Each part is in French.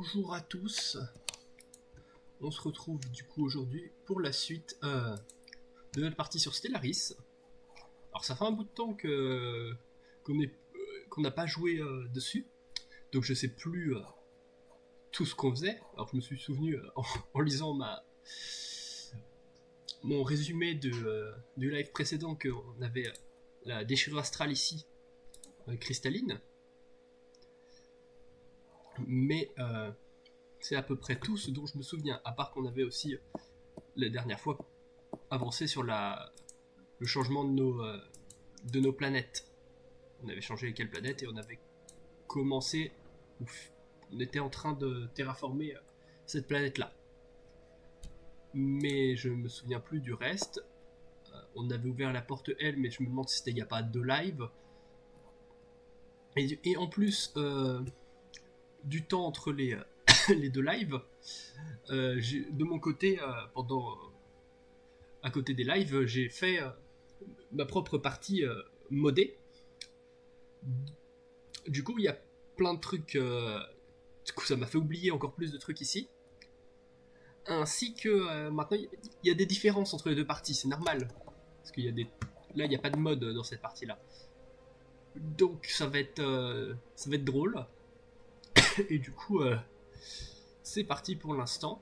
Bonjour à tous, on se retrouve du coup aujourd'hui pour la suite de notre partie sur Stellaris. Alors ça fait un bout de temps qu'on n'a pas joué dessus, donc je sais plus tout ce qu'on faisait. Alors je me suis souvenu en lisant mon résumé du live précédent qu'on avait la déchirure astrale ici, cristalline. Mais c'est à peu près tout ce dont je me souviens, à part qu'on avait aussi la dernière fois avancé sur le changement de nos planètes. On avait changé lesquelles planètes et on avait commencé, on était en train de terraformer cette planète-là. Mais je me souviens plus du reste. On avait ouvert la porte L, mais je me demande si c'était il n'y a pas de live. Et en plus du temps entre les deux lives, de mon côté, à côté des lives, j'ai fait ma propre partie modée. Du coup, il y a plein de trucs. Du coup, ça m'a fait oublier encore plus de trucs ici. Ainsi que maintenant, il y a des différences entre les deux parties, c'est normal. Parce qu'il y a des. Là, il n'y a pas de mode dans cette partie-là. Donc, ça va être drôle. Et du coup, c'est parti pour l'instant.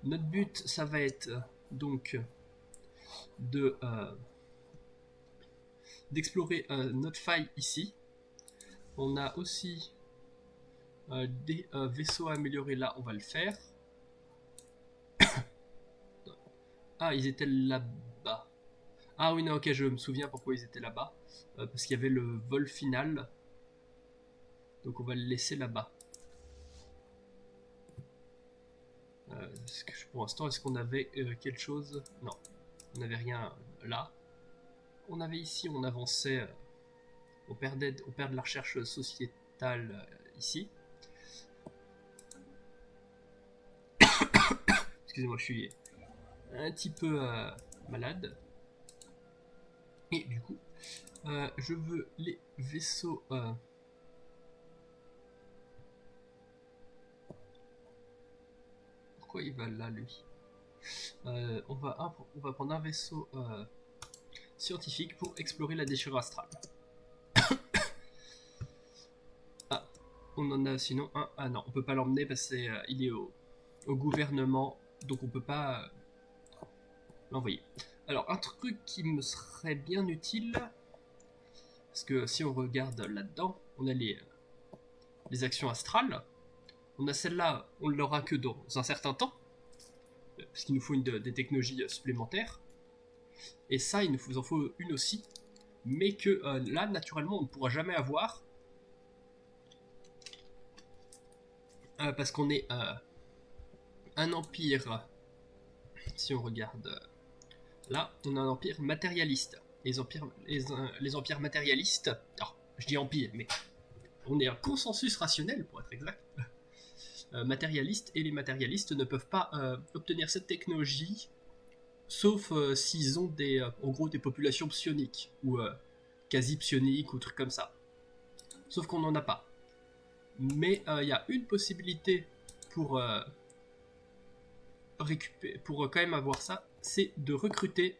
Notre but, ça va être donc d'explorer notre faille ici. On a aussi des vaisseaux à améliorer là, on va le faire. Ah, ils étaient là-bas. Ah oui, non, ok, je me souviens pourquoi ils étaient là-bas. Parce qu'il y avait le vol final. Donc on va le laisser là-bas. Pour l'instant, est-ce qu'on avait quelque chose? Non, on n'avait rien là. On avait ici, on avançait. On perd de la recherche sociétale ici. Excusez-moi, je suis un petit peu malade. Et du coup, je veux les vaisseaux. Pourquoi il va là, lui? On va prendre un vaisseau scientifique pour explorer la déchirure astrale. Ah, on en a sinon un. Ah non, on peut pas l'emmener parce qu'il est au gouvernement, donc on peut pas l'envoyer. Alors, un truc qui me serait bien utile, parce que si on regarde là-dedans, on a les actions astrales. On a celle-là, on ne l'aura que dans un certain temps, parce qu'il nous faut des technologies supplémentaires. Et ça, il nous en faut une aussi, mais que là, naturellement, on ne pourra jamais avoir, parce qu'on est un empire. Si on regarde là, on a un empire matérialiste. Les empires matérialistes, alors je dis empire, mais on est un consensus rationnel pour être exact. Matérialiste, et les matérialistes ne peuvent pas obtenir cette technologie sauf s'ils ont en gros des populations psioniques ou quasi psioniques ou trucs comme ça. Sauf qu'on n'en a pas. Mais il y a une possibilité pour quand même avoir ça, c'est de recruter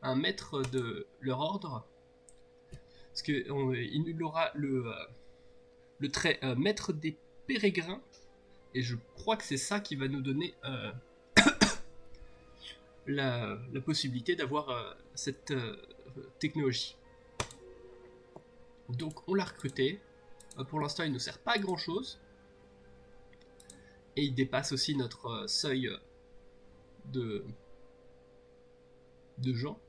un maître de leur ordre, parce qu'il aura le trait maître des pérégrins, et je crois que c'est ça qui va nous donner la possibilité d'avoir cette technologie. Donc on l'a recruté. Pour l'instant, il ne nous sert pas à grand chose. Et il dépasse aussi notre seuil de gens,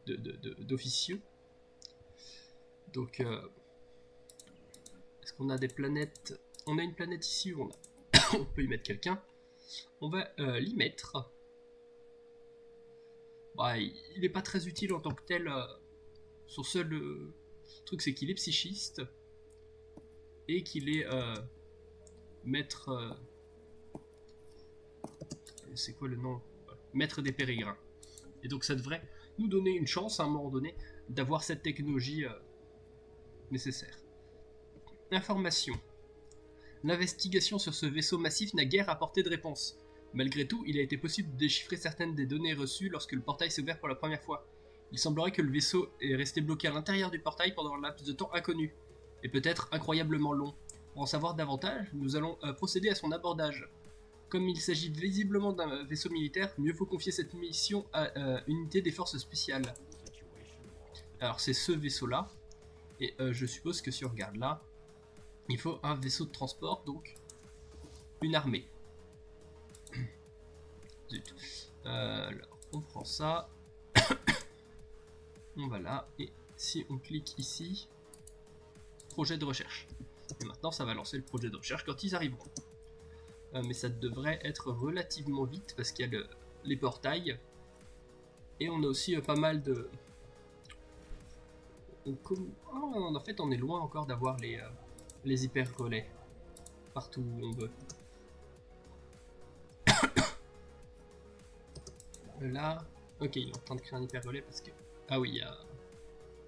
d'officieux. Donc, est-ce qu'on a des planètes? On a une planète ici où on peut y mettre quelqu'un. On va l'y mettre. Bah, il n'est pas très utile en tant que tel. Son seul truc, c'est qu'il est psychiste. Et qu'il est maître... c'est quoi le nom? Maître des pérégrins. Et donc ça devrait nous donner une chance à un moment donné d'avoir cette technologie nécessaire. Information. L'investigation sur ce vaisseau massif n'a guère apporté de réponse. Malgré tout, il a été possible de déchiffrer certaines des données reçues lorsque le portail s'est ouvert pour la première fois. Il semblerait que le vaisseau est resté bloqué à l'intérieur du portail pendant un laps de temps inconnu, et peut-être incroyablement long. Pour en savoir davantage, nous allons procéder à son abordage. Comme il s'agit visiblement d'un vaisseau militaire, mieux vaut confier cette mission à une unité des forces spéciales. Alors c'est ce vaisseau-là, et je suppose que si on regarde là, il faut un vaisseau de transport, donc une armée. Zut. Alors, on prend ça, on va là, et si on clique ici, projet de recherche. Et maintenant ça va lancer le projet de recherche quand ils arriveront. Mais ça devrait être relativement vite parce qu'il y a les portails, et on a aussi pas mal de... en fait on est loin encore d'avoir les hyper relais partout où on veut. Là, ok, il est en train de créer un hyper relais parce que... Ah oui, il y a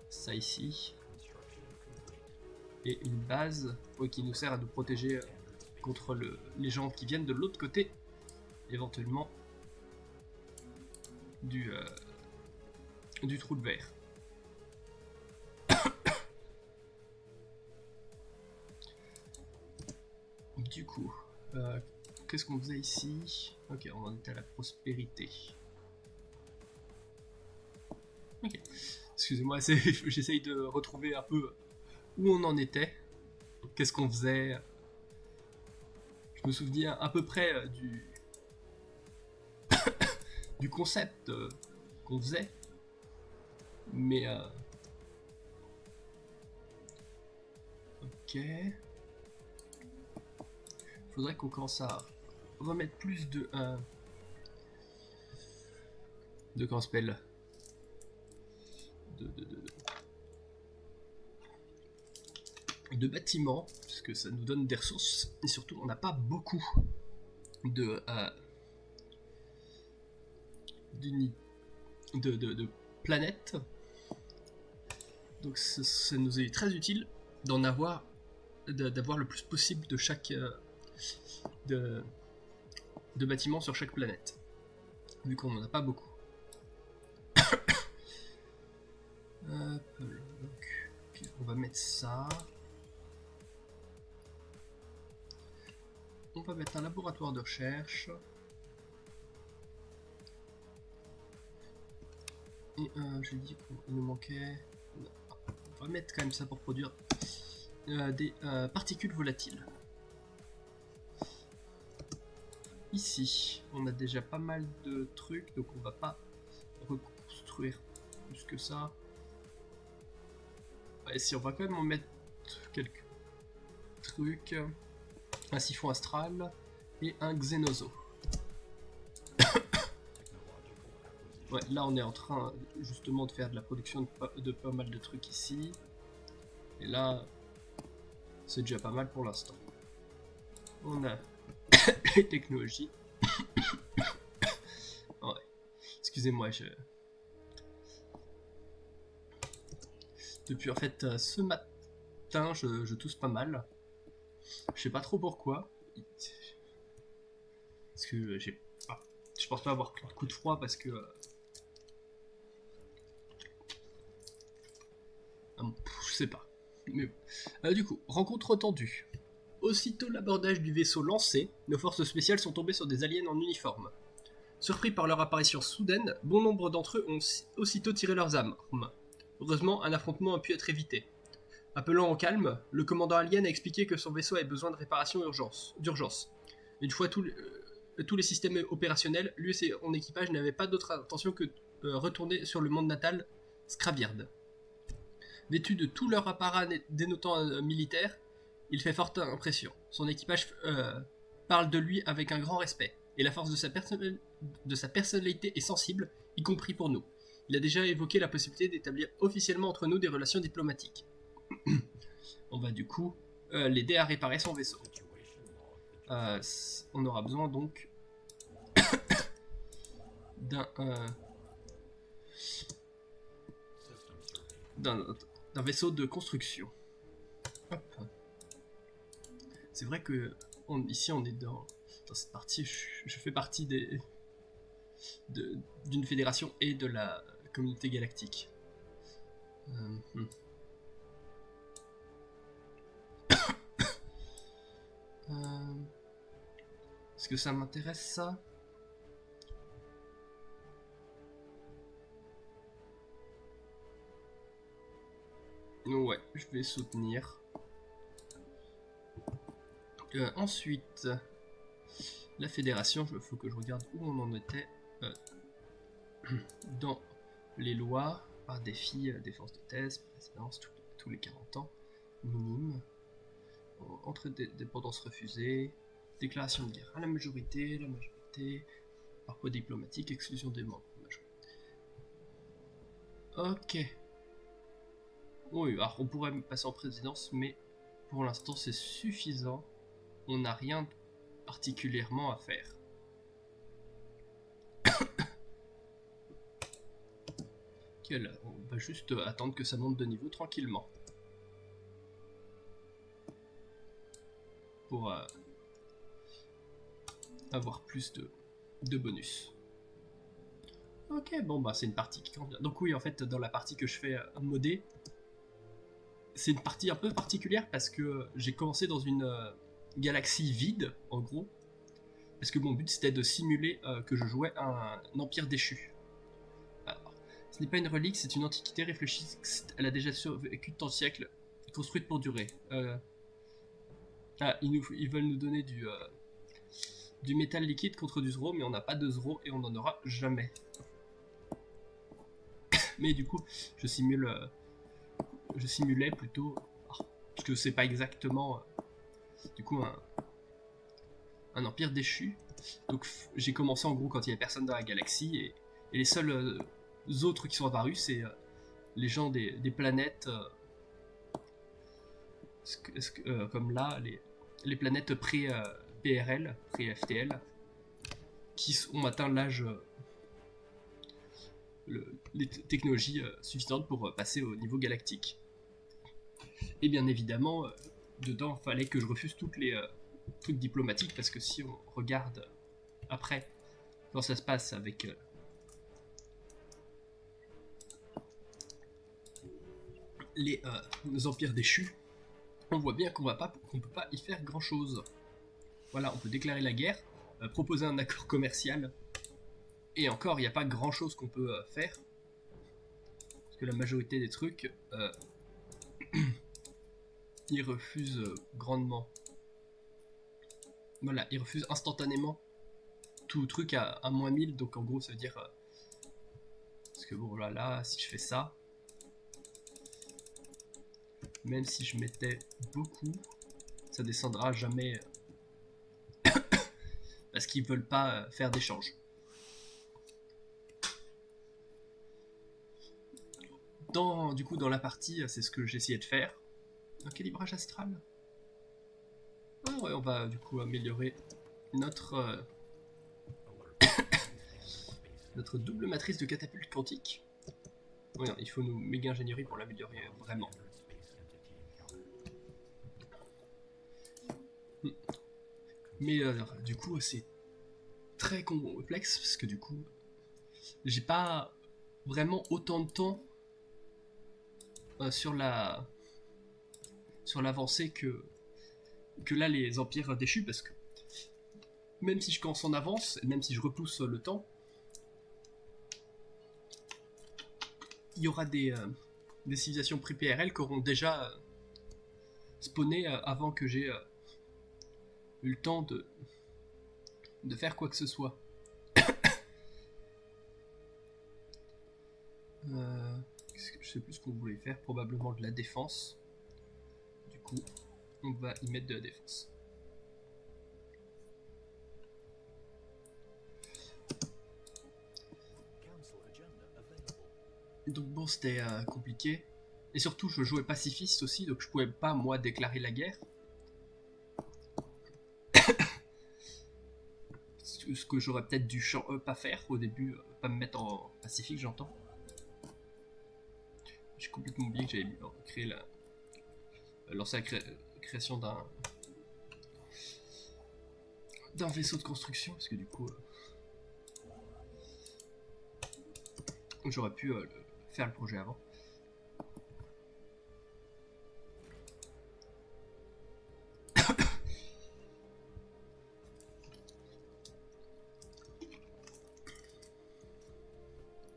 ça ici. Et une base qui nous sert à nous protéger contre les gens qui viennent de l'autre côté, éventuellement, du trou de verre. Du coup, qu'est-ce qu'on faisait ici? Ok, on en était à la prospérité. Ok, excusez-moi, j'essaye de retrouver un peu où on en était, qu'est-ce qu'on faisait. Je me souviens à peu près du concept qu'on faisait, mais ok. Faudrait qu'on commence à remettre plus de comment s'appelle de bâtiments, parce que ça nous donne des ressources, et surtout on n'a pas beaucoup de planètes, donc ça nous est très utile d'en avoir, d'avoir le plus possible de chaque de bâtiments sur chaque planète, vu qu'on n'en a pas beaucoup. Donc, on va mettre ça. On va mettre un laboratoire de recherche. Et j'ai dit qu'il nous manquait... On va mettre quand même ça pour produire des particules volatiles. Ici, on a déjà pas mal de trucs, donc on va pas reconstruire plus que ça. Et si on va quand même en mettre quelques trucs. Un siphon astral et un xénozo. Ouais, là on est en train justement de faire de la production de pas mal de trucs ici. Et là, c'est déjà pas mal pour l'instant. On a les technologies. Ouais. Excusez-moi, depuis en fait ce matin, je tousse pas mal. Je sais pas trop pourquoi. Parce que j'ai... Ah, je pense pas avoir pris un coup de froid parce que... je sais pas. Mais bon. Du coup, rencontre tendue. Aussitôt l'abordage du vaisseau lancé, nos forces spéciales sont tombées sur des aliens en uniforme. Surpris par leur apparition soudaine, bon nombre d'entre eux ont aussitôt tiré leurs armes. Heureusement, un affrontement a pu être évité. Appelant au calme, le commandant alien a expliqué que son vaisseau avait besoin de réparation d'urgence. Une fois tous les systèmes opérationnels, lui et son équipage n'avaient pas d'autre intention que retourner sur le monde natal, Skravierd. Vêtu de tout leur apparat dénotant militaire, il fait forte impression. Son équipage parle de lui avec un grand respect, et la force de sa personnalité est sensible, y compris pour nous. Il a déjà évoqué la possibilité d'établir officiellement entre nous des relations diplomatiques. On va du coup l'aider à réparer son vaisseau. On aura besoin donc d'un vaisseau de construction. Hop. C'est vrai que ici on est dans cette partie, je fais partie d'une fédération et de la communauté galactique. Est-ce que ça m'intéresse ça? Ouais, je vais soutenir. Ensuite, la fédération, il faut que je regarde où on en était dans les lois, par défi, défense de thèse, présidence, tous les 40 ans, minime, entrée de dépendance refusée, déclaration de guerre à la majorité, par poids diplomatique, exclusion des membres. Ok. Oui, alors on pourrait passer en présidence, mais pour l'instant c'est suffisant. On n'a rien particulièrement à faire. On va juste attendre que ça monte de niveau tranquillement. Pour avoir plus de bonus. Ok, bon bah c'est une partie qui compte bien. Donc oui, en fait, dans la partie que je fais modée, c'est une partie un peu particulière parce que j'ai commencé dans une galaxie vide, en gros. Parce que mon but c'était de simuler que je jouais un empire déchu. Alors, ce n'est pas une relique, c'est une antiquité réfléchie. Elle a déjà survécu de tant de siècles, construite pour durer. Ils veulent nous donner du métal liquide contre du zro, mais on n'a pas de zro et on n'en aura jamais. Mais du coup, je simulais plutôt, parce que c'est pas exactement du coup un empire déchu. Donc j'ai commencé en gros quand il y avait personne dans la galaxie et les seuls autres qui sont apparus c'est les gens des planètes comme là les planètes pré-PRL, pré-FTL qui ont atteint l'âge les technologies suffisantes pour passer au niveau galactique. Et bien évidemment dedans il fallait que je refuse toutes les trucs diplomatiques parce que si on regarde après quand ça se passe avec les empires déchus, on voit bien qu'on peut pas y faire grand chose. Voilà, on peut déclarer la guerre, proposer un accord commercial, et encore il n'y a pas grand chose qu'on peut faire parce que la majorité des trucs ils refusent grandement. Voilà, ils refusent instantanément tout truc à moins 1000, donc en gros ça veut dire parce que bon là si je fais ça, même si je mettais beaucoup, ça descendra jamais parce qu'ils veulent pas faire d'échange. Du coup dans la partie, c'est ce que j'essayais de faire. Un calibrage astral. Ah ouais, on va du coup améliorer notre notre double matrice de catapulte quantique. Oui, non, il faut nous méga ingénierie pour l'améliorer vraiment. Mais du coup c'est très complexe parce que du coup j'ai pas vraiment autant de temps sur l'avancée que là les empires déchus, parce que même si je commence en avance, et même si je repousse le temps, il y aura des civilisations pré-PRL qui auront déjà spawné avant que j'ai eu le temps de faire quoi que ce soit. Je sais plus ce qu'on voulait faire, probablement de la défense. Du coup, on va y mettre de la défense. Donc bon, c'était compliqué. Et surtout, je jouais pacifiste aussi, donc je pouvais pas, moi, déclarer la guerre. Ce que j'aurais peut-être dû pas faire au début, pas me mettre en pacifique, j'entends. J'ai complètement oublié que j'avais créé lancer la création d'un d'un vaisseau de construction, parce que du coup, j'aurais pu faire le projet avant.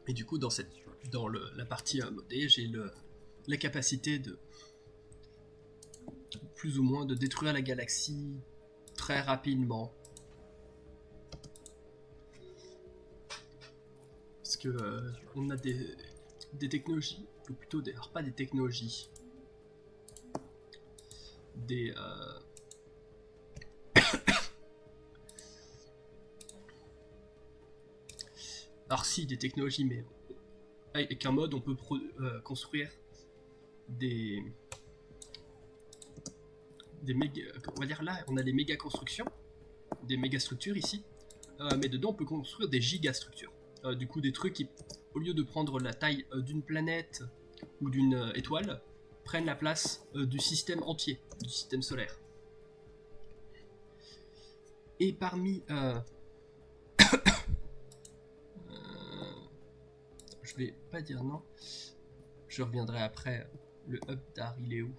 Et du coup, dans la partie modée, j'ai la capacité de plus ou moins de détruire la galaxie très rapidement. Parce que on a des technologies, ou plutôt alors pas des technologies, des alors si des technologies, mais avec un mode on peut construire des méga, on va dire là on a des méga constructions, des méga structures ici, mais dedans on peut construire des gigastructures. Du coup des trucs qui, au lieu de prendre la taille d'une planète ou d'une étoile, prennent la place du système entier, du système solaire. Et parmi je vais pas dire non, je reviendrai après. Le hub d'art il est où?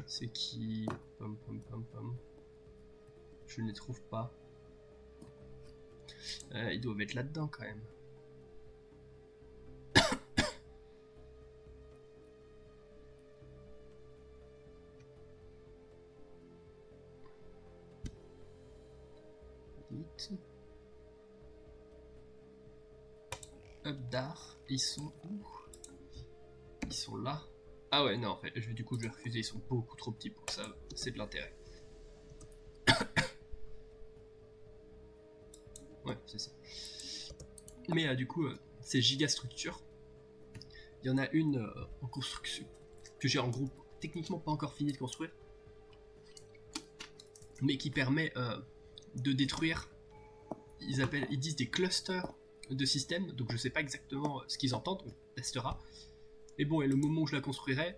C'est qui? Pom pom pom pom. Je ne les trouve pas. Ils doivent être là-dedans quand même. Hub d'art, ils sont où? Ils sont là. Ah ouais, non, en fait, du coup, je vais refuser, ils sont beaucoup trop petits pour ça, c'est de l'intérêt. Ouais, c'est ça. Mais du coup, ces gigastructures, il y en a une en construction, que j'ai en groupe techniquement pas encore fini de construire, mais qui permet de détruire, ils disent des clusters de systèmes, donc je sais pas exactement ce qu'ils entendent, on testera. Et bon, et le moment où je la construirai,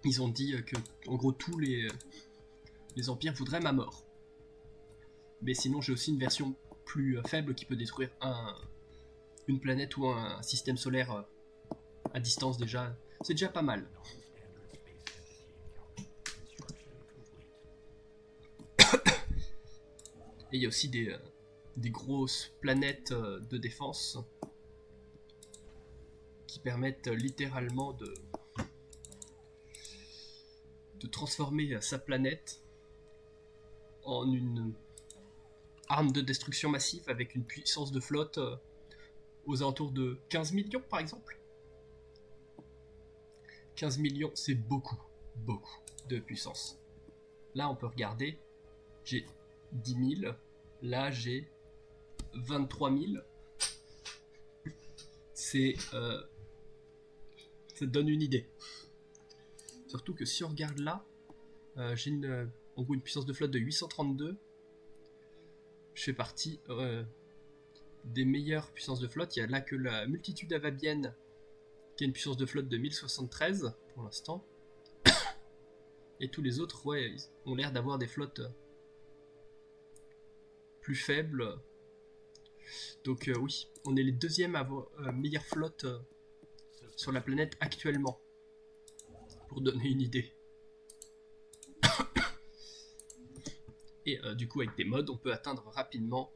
ils ont dit que, en gros, tous les empires voudraient ma mort. Mais sinon, j'ai aussi une version plus faible qui peut détruire une planète ou un système solaire à distance déjà. C'est déjà pas mal. Et il y a aussi des grosses planètes de défense qui permettent littéralement de transformer sa planète en une arme de destruction massive avec une puissance de flotte aux alentours de 15 millions par exemple. 15 millions, c'est beaucoup de puissance. Là, on peut regarder, j'ai 10 000, là j'ai 23 000. Ça te donne une idée. Surtout que si on regarde là, j'ai en gros une puissance de flotte de 832. Je fais partie des meilleures puissances de flotte. Il y a là que la multitude avabienne qui a une puissance de flotte de 1073 pour l'instant. Et tous les autres, ouais, ils ont l'air d'avoir des flottes plus faibles. Donc oui, on est les deuxièmes à avoir meilleure flotte sur la planète actuellement. Pour donner une idée. Et du coup, avec des mods, on peut atteindre rapidement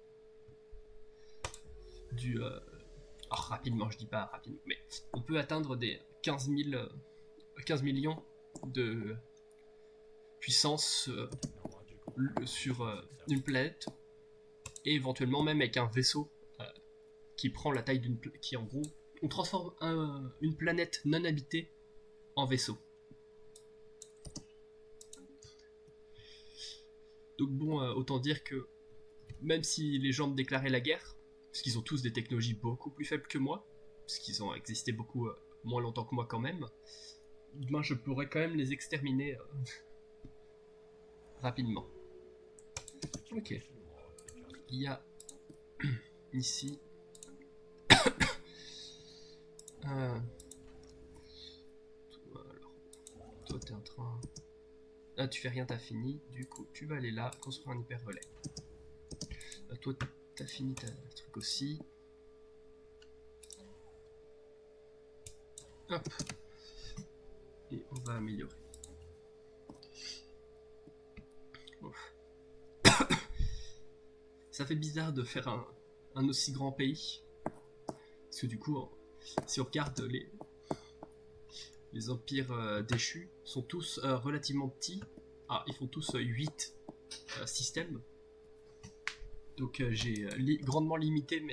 alors rapidement, je dis pas rapidement, mais on peut atteindre des 15 millions de puissance sur une planète, et éventuellement même avec un vaisseau qui prend la taille qui en gros, on transforme une planète non habitée en vaisseau. Donc bon, autant dire que même si les gens me déclaraient la guerre, parce qu'ils ont tous des technologies beaucoup plus faibles que moi, parce qu'ils ont existé beaucoup moins longtemps que moi quand même, ben je pourrais quand même les exterminer rapidement. Ok. Il y a ici alors, toi t'es en train... Ah, tu fais rien, t'as fini. Du coup, tu vas aller là, construire un hyper relais. Toi, t'as fini ta truc aussi. Hop. Et on va améliorer. Ouf. Ça fait bizarre de faire un aussi grand pays. Parce que du coup, si on regarde les empires déchus, sont tous relativement petits. Ah, ils font tous 8 systèmes. Donc j'ai grandement limité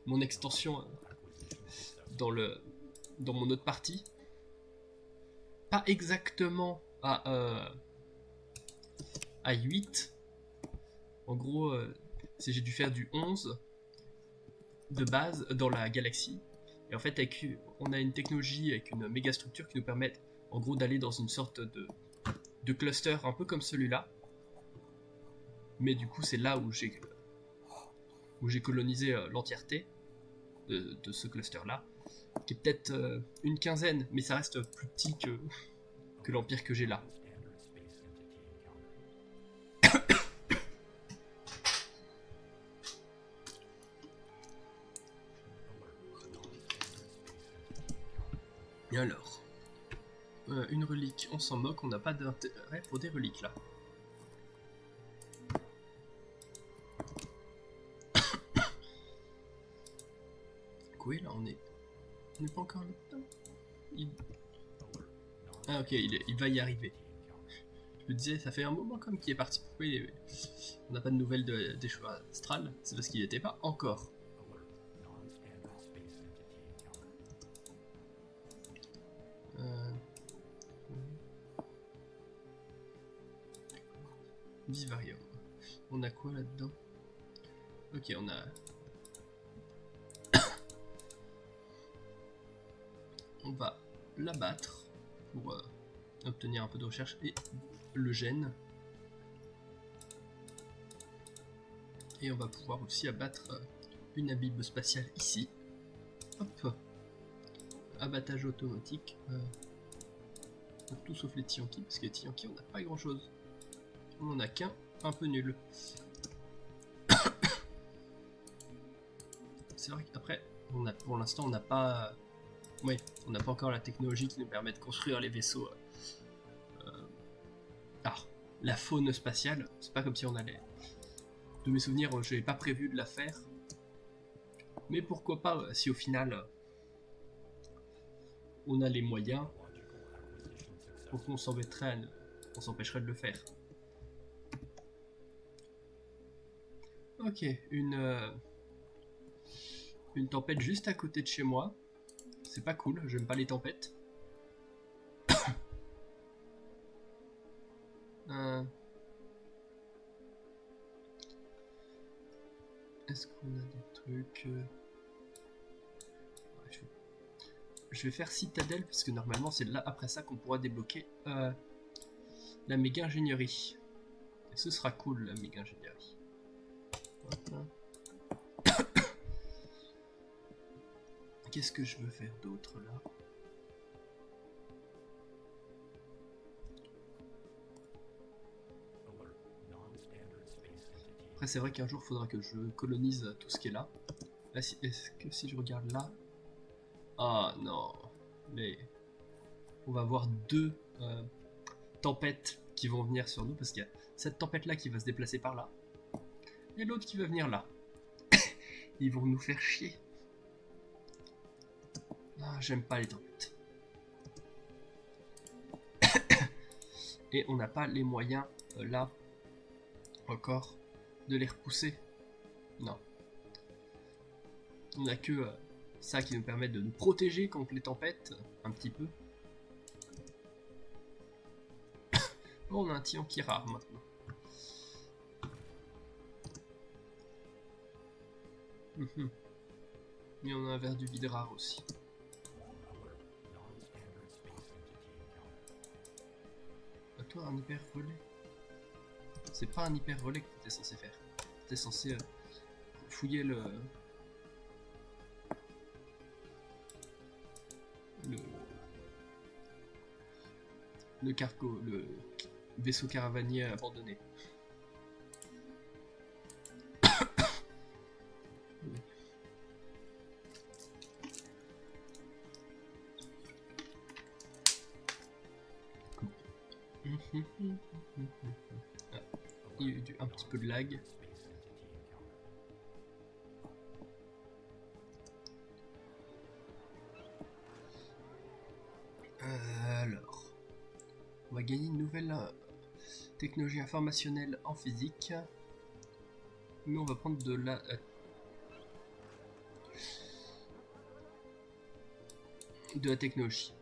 mon extension dans mon autre partie. Pas exactement à 8. En gros, j'ai dû faire du 11 de base dans la galaxie. Et en fait, on a une technologie avec une méga structure qui nous permet en gros d'aller dans une sorte de cluster un peu comme celui-là. Mais du coup, c'est là où j'ai colonisé l'entièreté de ce cluster-là, qui est peut-être une quinzaine, mais ça reste plus petit que l'empire que j'ai là. Et alors, une relique, on s'en moque, on n'a pas d'intérêt pour des reliques là. Oui, là on n'est pas encore là. Ah ok, il va y arriver. Je me disais, ça fait un moment comme qu'il est parti. Pourquoi on n'a pas de nouvelles des choix astrales? C'est parce qu'il n'était pas encore. Vivarium. On a quoi là-dedans? Ok, on a... on va l'abattre pour obtenir un peu de recherche et le gène. Et on va pouvoir aussi abattre une abibe spatiale ici. Hop. Abattage automatique. Pour tout sauf les Tianki, parce que les Tianki on n'a pas grand chose. On en a qu'un, un peu nul. C'est vrai qu'après, pour l'instant on n'a pas... ouais, on n'a pas encore la technologie qui nous permet de construire les vaisseaux. La faune spatiale, c'est pas comme si on allait... De mes souvenirs, je n'avais pas prévu de la faire. Mais pourquoi pas, si au final, on a les moyens, pourquoi on s'embêterait on s'empêcherait de le faire. Ok, une tempête juste à côté de chez moi. C'est pas cool, j'aime pas les tempêtes. Est-ce qu'on a des trucs... Je vais faire citadelle, parce que normalement c'est là après ça qu'on pourra débloquer la méga ingénierie. Et ce sera cool la méga ingénierie. Voilà. Qu'est-ce que je veux faire d'autre là? Après c'est vrai qu'un jour il faudra que je colonise tout ce qui est là. Là est-ce que si je regarde là... Ah non, mais on va avoir deux tempêtes qui vont venir sur nous, parce qu'il y a cette tempête là qui va se déplacer par là et l'autre qui va venir là. Ils vont nous faire chier. Ah, j'aime pas les tempêtes. Et on n'a pas les moyens là encore de les repousser. Non. On n'a que ça qui nous permet de nous protéger contre les tempêtes un petit peu. Bon, on a un Tianki rare maintenant. Mais on a un verre du vide rare aussi. À toi, un hyper relais. C'est pas un hyper relais que t'étais censé faire. T'étais censé fouiller le cargo, vaisseau caravanier abandonné. Ah, il y a eu un petit peu de lag. Alors, on va gagner une nouvelle technologie informationnelle en physique, mais on va prendre de la technologie.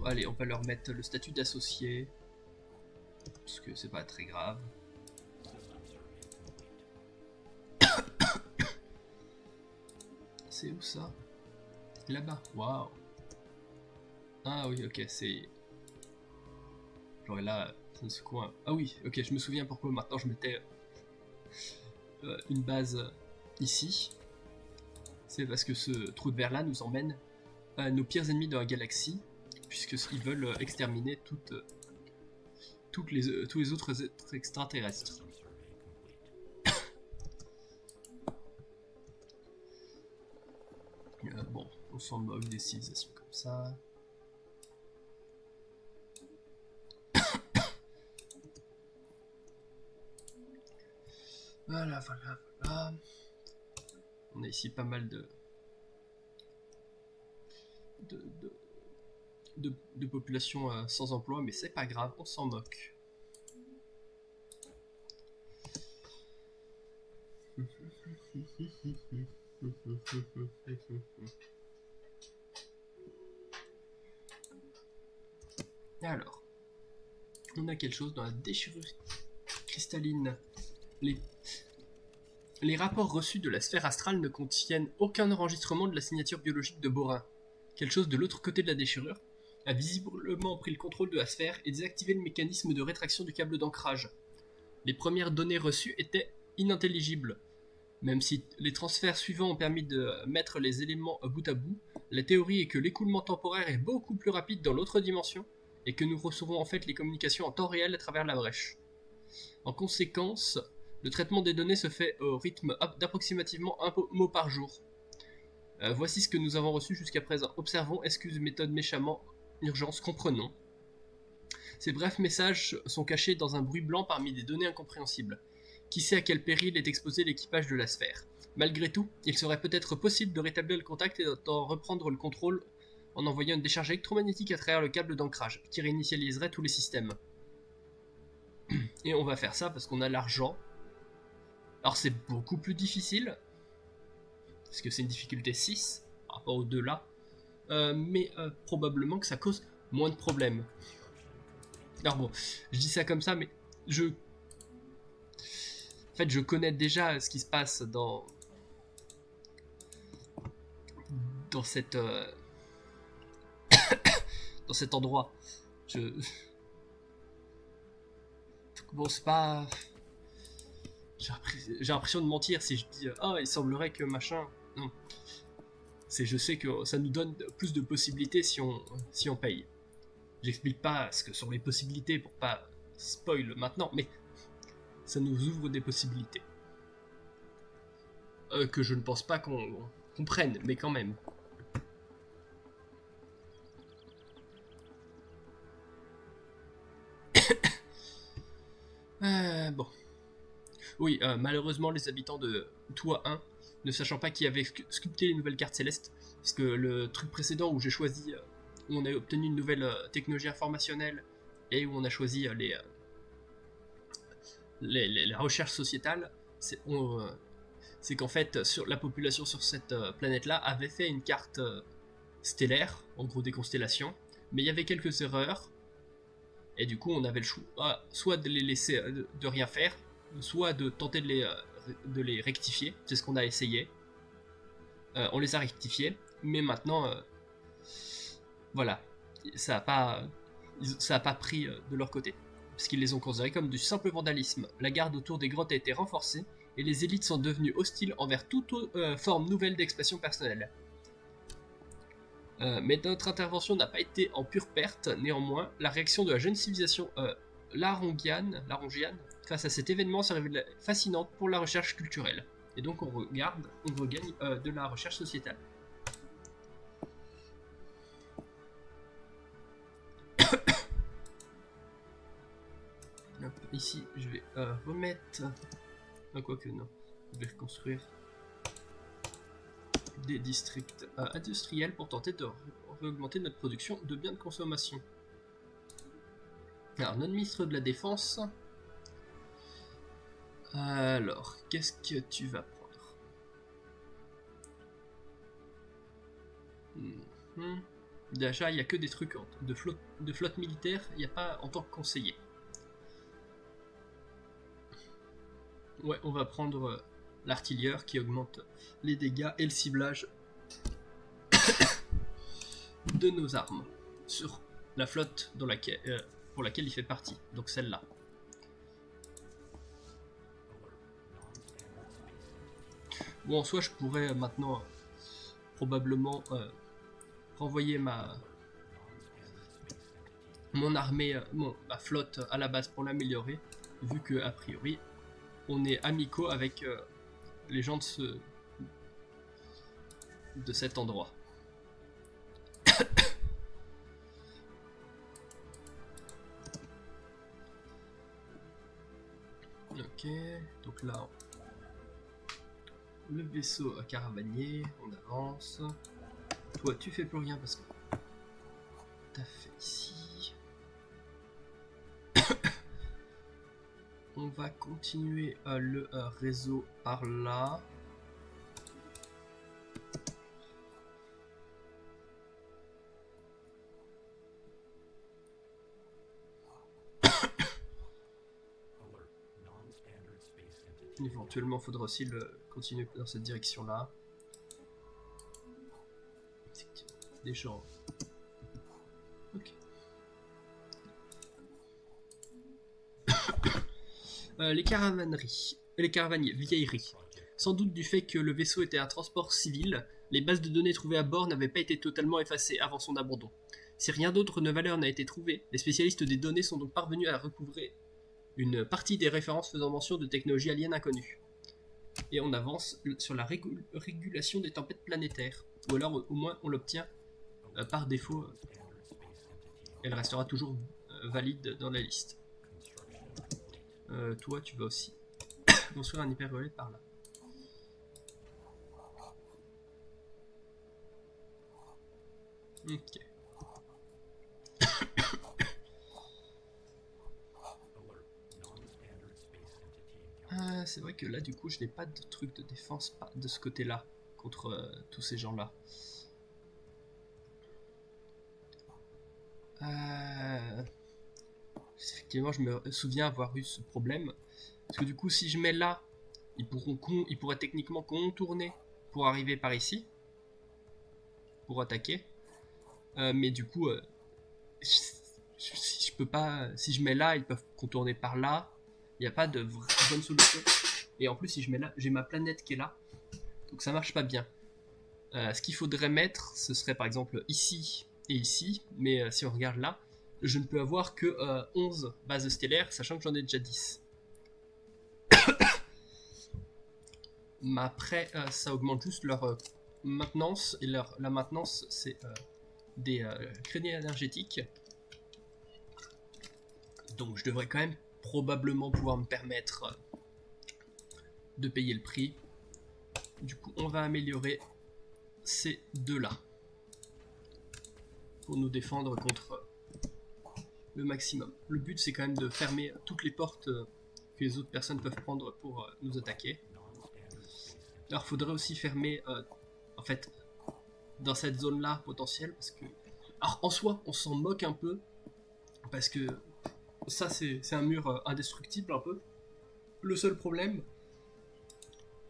Allez, on va leur mettre le statut d'associé, parce que c'est pas très grave. C'est où ça? Là-bas, waouh. Ah oui, ok, c'est... Genre là, dans ce coin. Ah oui, ok, je me souviens pourquoi maintenant je mettais une base ici. C'est parce que ce trou de verre là nous emmène à nos pires ennemis dans la galaxie, puisqu'ils veulent exterminer tous les autres extraterrestres. Bon, on s'en moque des civilisations comme ça. Voilà. On a ici pas mal de population sans emploi, mais c'est pas grave, on s'en moque. Alors, on a quelque chose dans la déchirure cristalline. Les rapports reçus de la sphère astrale ne contiennent aucun enregistrement de la signature biologique de Borin. Quelque chose de l'autre côté de la déchirure a visiblement pris le contrôle de la sphère et désactivé le mécanisme de rétraction du câble d'ancrage. Les premières données reçues étaient inintelligibles. Même si les transferts suivants ont permis de mettre les éléments bout à bout, la théorie est que l'écoulement temporaire est beaucoup plus rapide dans l'autre dimension et que nous recevons en fait les communications en temps réel à travers la brèche. En conséquence, le traitement des données se fait au rythme d'approximativement un mot par jour. Voici ce que nous avons reçu jusqu'à présent. Observons, excuse, méthode méchamment, urgence, comprenons. Ces brefs messages sont cachés dans un bruit blanc parmi des données incompréhensibles. Qui sait à quel péril est exposé l'équipage de la sphère? Malgré tout, il serait peut-être possible de rétablir le contact et d'en reprendre le contrôle en envoyant une décharge électromagnétique à travers le câble d'ancrage, qui réinitialiserait tous les systèmes. Et on va faire ça parce qu'on a l'argent. Alors c'est beaucoup plus difficile, parce que c'est une difficulté 6 par rapport aux deux là, mais probablement que ça cause moins de problèmes. Alors bon, je dis ça comme ça, mais en fait, je connais déjà ce qui se passe dans cette dans cet endroit. Bon, c'est pas... J'ai l'impression de mentir si je dis il semblerait que machin. Non. Je sais que ça nous donne plus de possibilités si on paye. J'explique pas ce que sont les possibilités pour pas spoil maintenant, mais ça nous ouvre des possibilités. Que je ne pense pas qu'on prenne, mais quand même. Bon. Oui, malheureusement, les habitants de Toua 1, ne sachant pas qui avait sculpté les nouvelles cartes célestes, parce que le truc précédent où j'ai choisi, où on a obtenu une nouvelle technologie informationnelle, et où on a choisi la recherche sociétale, c'est qu'en fait, la population sur cette planète-là avait fait une carte stellaire, en gros des constellations, mais il y avait quelques erreurs, et du coup on avait le choix, soit de les laisser de rien faire, soit de tenter de les rectifier. C'est ce qu'on a essayé. On les a rectifiés, mais maintenant, voilà, ça a pas pris de leur côté, parce qu'ils les ont considérés comme du simple vandalisme. La garde autour des grottes a été renforcée, et les élites sont devenues hostiles envers toute forme nouvelle d'expression personnelle. Mais notre intervention n'a pas été en pure perte. Néanmoins, la réaction de la jeune civilisation larongiane face à cet événement s'est révélée fascinante pour la recherche culturelle. Et donc on regagne de la recherche sociétale. Hop, ici, je vais remettre... quoique non, je vais reconstruire des districts industriels pour tenter de réaugmenter notre production de biens de consommation. Alors, notre ministre de la Défense... Alors, qu'est-ce que tu vas prendre? Déjà, il n'y a que des trucs de flotte militaire, il n'y a pas en tant que conseiller. Ouais, on va prendre l'artilleur qui augmente les dégâts et le ciblage de nos armes sur la flotte pour laquelle il fait partie, donc celle-là. Bon, en soi, je pourrais maintenant probablement renvoyer mon armée, ma flotte à la base pour l'améliorer, vu que a priori on est amicaux avec les gens de cet endroit. Ok, donc là, le vaisseau caravanier, on avance. Toi, tu fais plus rien parce que t'as fait ici. On va continuer le réseau par là. Éventuellement, il faudra aussi continuer dans cette direction-là. Des gens. Ok. Les caravaniers, vieilleries. Sans doute du fait que le vaisseau était un transport civil, les bases de données trouvées à bord n'avaient pas été totalement effacées avant son abandon. Si rien d'autre de valeur n'a été trouvé, les spécialistes des données sont donc parvenus à recouvrer une partie des références faisant mention de technologies aliens inconnues. Et on avance sur la régulation des tempêtes planétaires. Ou alors au moins on l'obtient par défaut. Elle restera toujours valide dans la liste. Toi tu vas aussi construire un hyper relais par là. Ok. C'est vrai que là du coup je n'ai pas de truc de défense de ce côté là contre tous ces gens là. Effectivement je me souviens avoir eu ce problème parce que du coup si je mets là ils pourraient techniquement contourner pour arriver par ici pour attaquer, mais du coup si je peux pas, si je mets là ils peuvent contourner par là. Il n'y a pas de bonne solution. Et en plus, si je mets là, j'ai ma planète qui est là. Donc ça marche pas bien. Ce qu'il faudrait mettre, ce serait par exemple ici et ici. Mais si on regarde là, je ne peux avoir que 11 bases stellaires, sachant que j'en ai déjà 10. Mais après, ça augmente juste leur maintenance. Et la maintenance, c'est des crédits énergétiques. Donc je devrais quand même probablement pouvoir me permettre de payer le prix. Du coup, on va améliorer ces deux-là pour nous défendre contre le maximum. Le but, c'est quand même de fermer toutes les portes que les autres personnes peuvent prendre pour nous attaquer. Alors, il faudrait aussi fermer, en fait, dans cette zone-là potentielle, parce que... Alors, en soi, on s'en moque un peu, parce que ça, c'est un mur indestructible un peu. Le seul problème,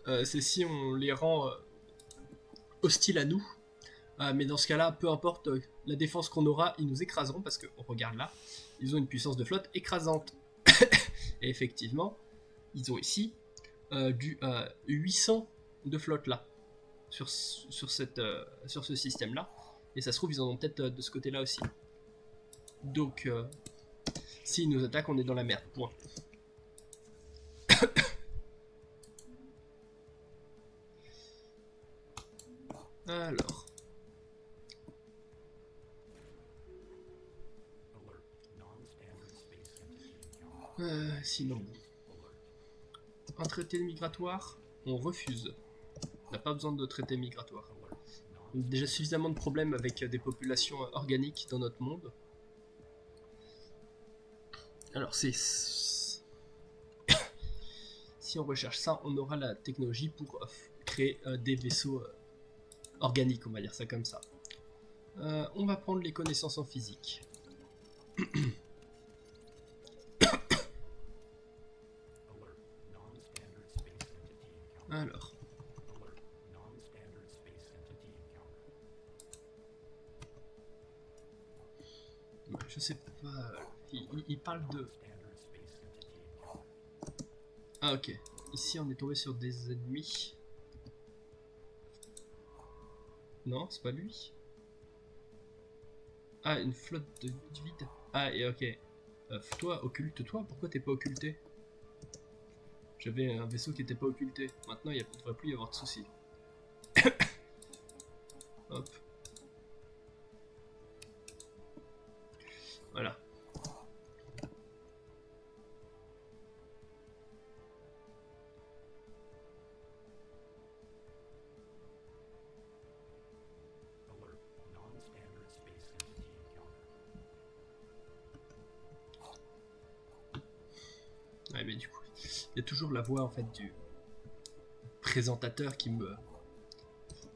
c'est si on les rend hostiles à nous. Mais dans ce cas-là, peu importe la défense qu'on aura, ils nous écraseront parce qu'on regarde là, ils ont une puissance de flotte écrasante. Et effectivement, ils ont ici du 800 de flotte là, sur ce système-là. Et ça se trouve, ils en ont peut-être de ce côté-là aussi. Donc, s'ils nous attaquent, on est dans la merde. Point. Alors. Sinon. Un traité migratoire, on refuse. On n'a pas besoin de traité migratoire. On a déjà suffisamment de problèmes avec des populations organiques dans notre monde. Alors c'est... Si on recherche ça, on aura la technologie pour créer des vaisseaux organiques, on va dire ça comme ça. On va prendre les connaissances en physique. Alors. Je sais pas. Il parle de... Ah ok. Ici on est tombé sur des ennemis. Non, c'est pas lui. Ah, une flotte de vide. Ah, et ok. Toi, occulte-toi. Pourquoi t'es pas occulté? J'avais un vaisseau qui était pas occulté. Maintenant, il ne devrait plus y avoir de soucis. Hop. Voilà. Ouais, mais du coup, il y a toujours la voix en fait du présentateur qui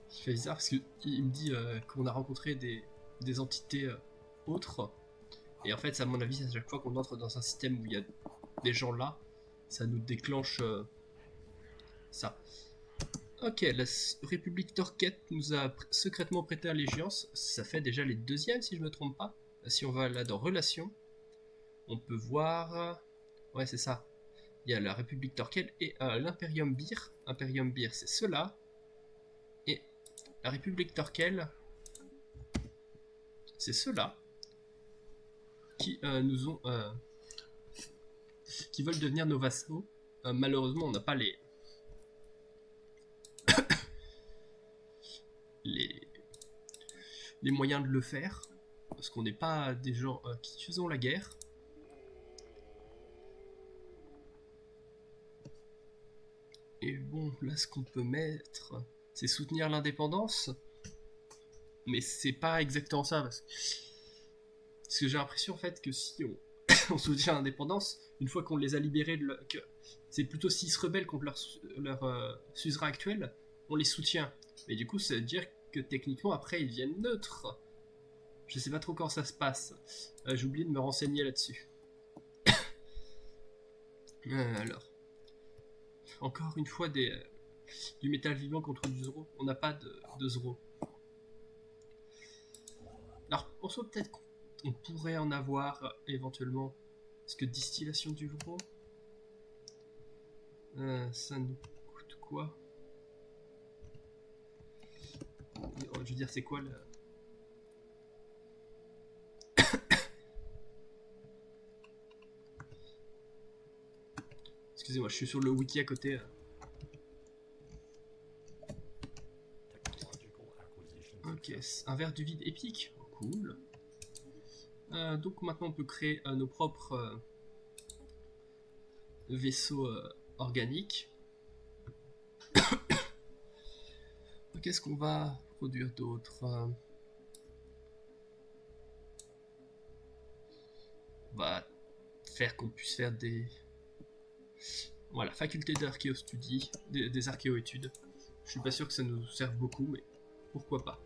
fait bizarre parce qu'il me dit qu'on a rencontré des entités autres. Et en fait, à mon avis, à chaque fois qu'on entre dans un système où il y a des gens là, ça nous déclenche ça. Ok, la République Torquette nous a secrètement prêté allégeance. Ça fait déjà les deuxièmes, si je me trompe pas. Si on va là dans Relations, on peut voir... Ouais, c'est ça. Il y a la République Torquette et l'Imperium Bir. Imperium Bir, c'est ceux-là. Et la République Torquelle, c'est ceux-là qui nous ont... qui veulent devenir nos vassaux. Malheureusement, on n'a pas les moyens de le faire. Parce qu'on n'est pas des gens qui faisons la guerre. Et bon, là, ce qu'on peut mettre, c'est soutenir l'indépendance. Mais c'est pas exactement ça. Parce que j'ai l'impression, en fait, que si on soutient l'indépendance, une fois qu'on les a libérés, c'est plutôt s'ils se rebellent contre leur suzerain actuel, on les soutient. Mais du coup, ça veut dire que techniquement, après, ils deviennent neutres. Je sais pas trop comment ça se passe. J'ai oublié de me renseigner là-dessus. Alors. Encore une fois du métal vivant contre du Zoro. On n'a pas de Zoro. Alors, en soi, peut-être qu'on pourrait en avoir éventuellement. Est-ce que distillation du Zoro, ça nous coûte quoi? Je veux dire, c'est quoi le... Excusez-moi, je suis sur le wiki à côté. Ok, un verre du vide épique. Cool. Donc maintenant on peut créer nos propres vaisseaux organiques. Qu'est-ce qu'on va produire d'autre? On va faire qu'on puisse faire des... Voilà, faculté d'archéostudie, des archéoétudes. Je suis pas sûr que ça nous serve beaucoup, mais pourquoi pas.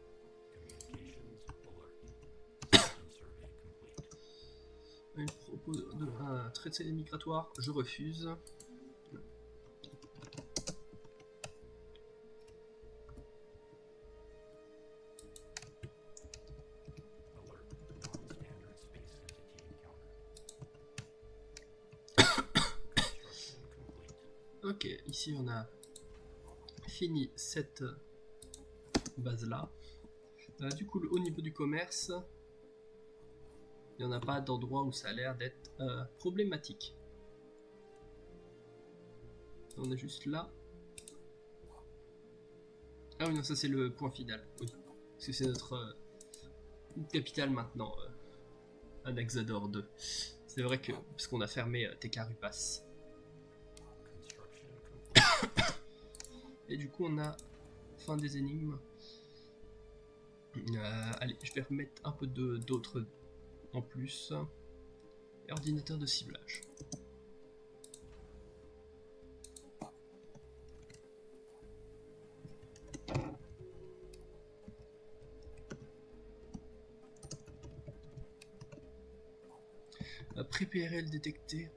Il propose un traité migratoire, je refuse. Ok, ici on a fini cette base là. Du coup, au niveau du commerce, il n'y en a pas d'endroit où ça a l'air d'être problématique. On est juste là. Ah oui, non, ça c'est le point final. Oui. Parce que c'est notre capitale maintenant, Anaxador 2. C'est vrai que, parce qu'on a fermé Tekarupas. Et du coup, on a fin des énigmes. Allez, je vais remettre un peu d'autres en plus. Et ordinateur de ciblage. Pré-PRL détecté.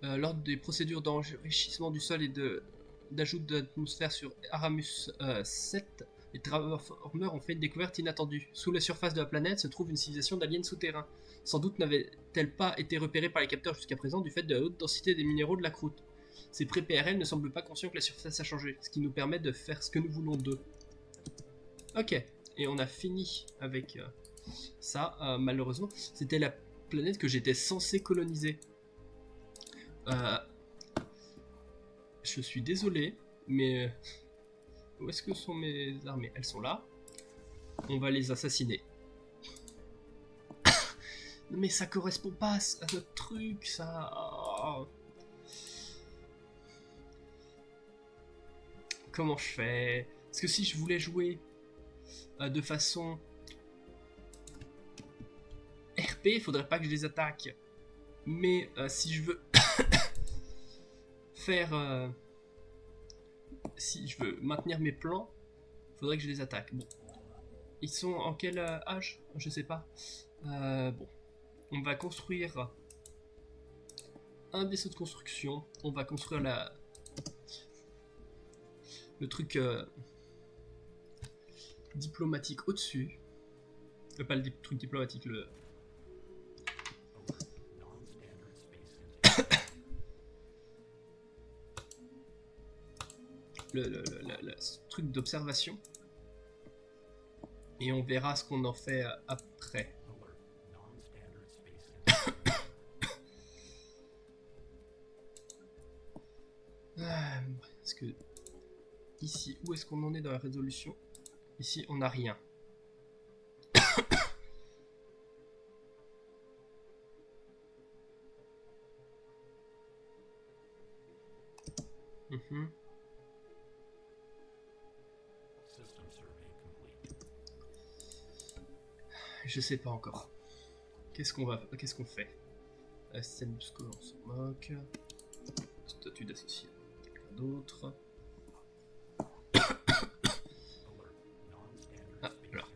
Lors des procédures d'enrichissement du sol et d'ajout d'atmosphère sur Aramus 7, les terraformeurs ont fait une découverte inattendue. Sous la surface de la planète se trouve une civilisation d'aliens souterrains. Sans doute n'avait-elle pas été repérée par les capteurs jusqu'à présent du fait de la haute densité des minéraux de la croûte. Ces pré-PRL ne semblent pas conscients que la surface a changé, ce qui nous permet de faire ce que nous voulons d'eux. Ok, et on a fini avec ça. Malheureusement, c'était la planète que j'étais censé coloniser. Je suis désolé, mais où est-ce que sont mes armées? Elles sont là. On va les assassiner. Mais ça correspond pas à notre truc, ça. Oh. Comment je fais? Parce que si je voulais jouer de façon RP, il faudrait pas que je les attaque. Mais si je veux faire... si je veux maintenir mes plans, il faudrait que je les attaque. Bon. Ils sont en quel âge? Je sais pas. Bon. On va construire un vaisseau de construction. On va construire le truc diplomatique au-dessus. Pas le truc diplomatique, le truc d'observation. Et on verra ce qu'on en fait après. Parce que ici, où est-ce qu'on en est dans la résolution? Ici, on n'a rien. Je sais pas encore. Qu'est-ce qu'on fait? Système de score, on s'en moque. Statut d'associé. Quelqu'un d'autre. Ah, alors.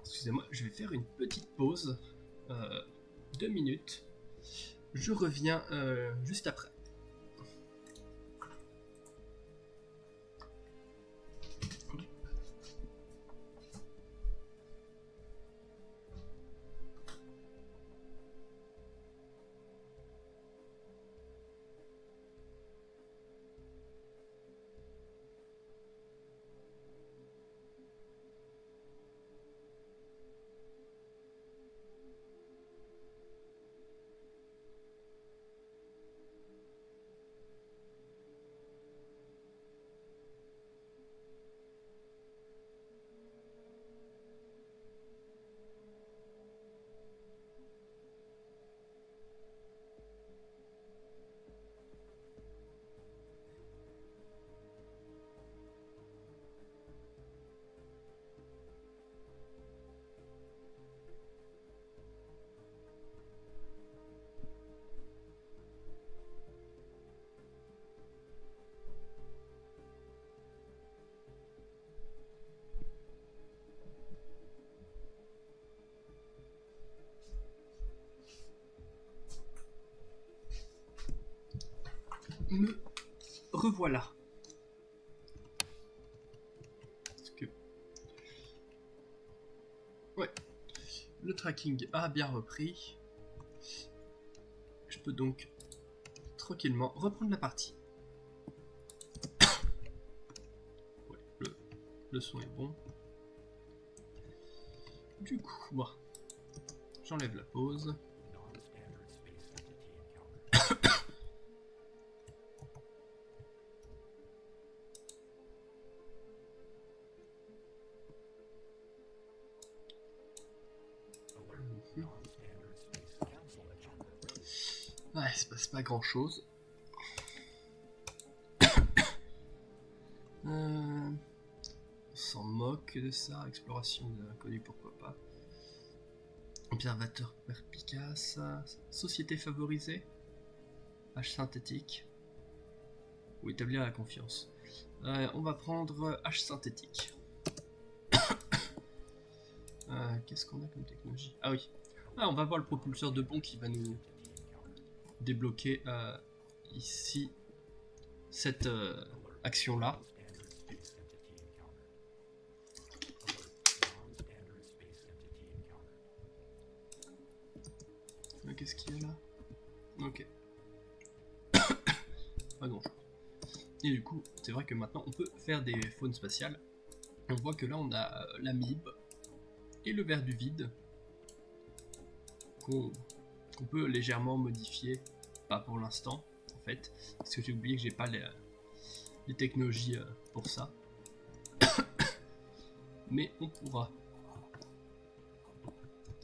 Excusez-moi, je vais faire une petite pause. 2 minutes. Je reviens juste après. Me revoilà. Parce que... Ouais. Le tracking a bien repris. Je peux donc tranquillement reprendre la partie. Ouais, Le son est bon. Du coup, bon, j'enlève la pause. Ouais, il se passe pas grand chose. On s'en moque de ça. Exploration de l'inconnu, pourquoi pas. Observateur perspicace. Société favorisée. H synthétique. Ou établir la confiance. On va prendre H synthétique. Qu'est-ce qu'on a comme technologie? Ah oui. Ah, on va voir le propulseur de pont qui va nous débloquer ici cette action-là. Qu'est-ce qu'il y a là? Ok. Pas grand chose. Et du coup, c'est vrai que maintenant on peut faire des faunes spatiales. On voit que là on a l'amibe et le ver du vide qu'on peut légèrement modifier. Pas pour l'instant en fait, parce que j'ai oublié que j'ai pas les technologies pour ça. Mais on pourra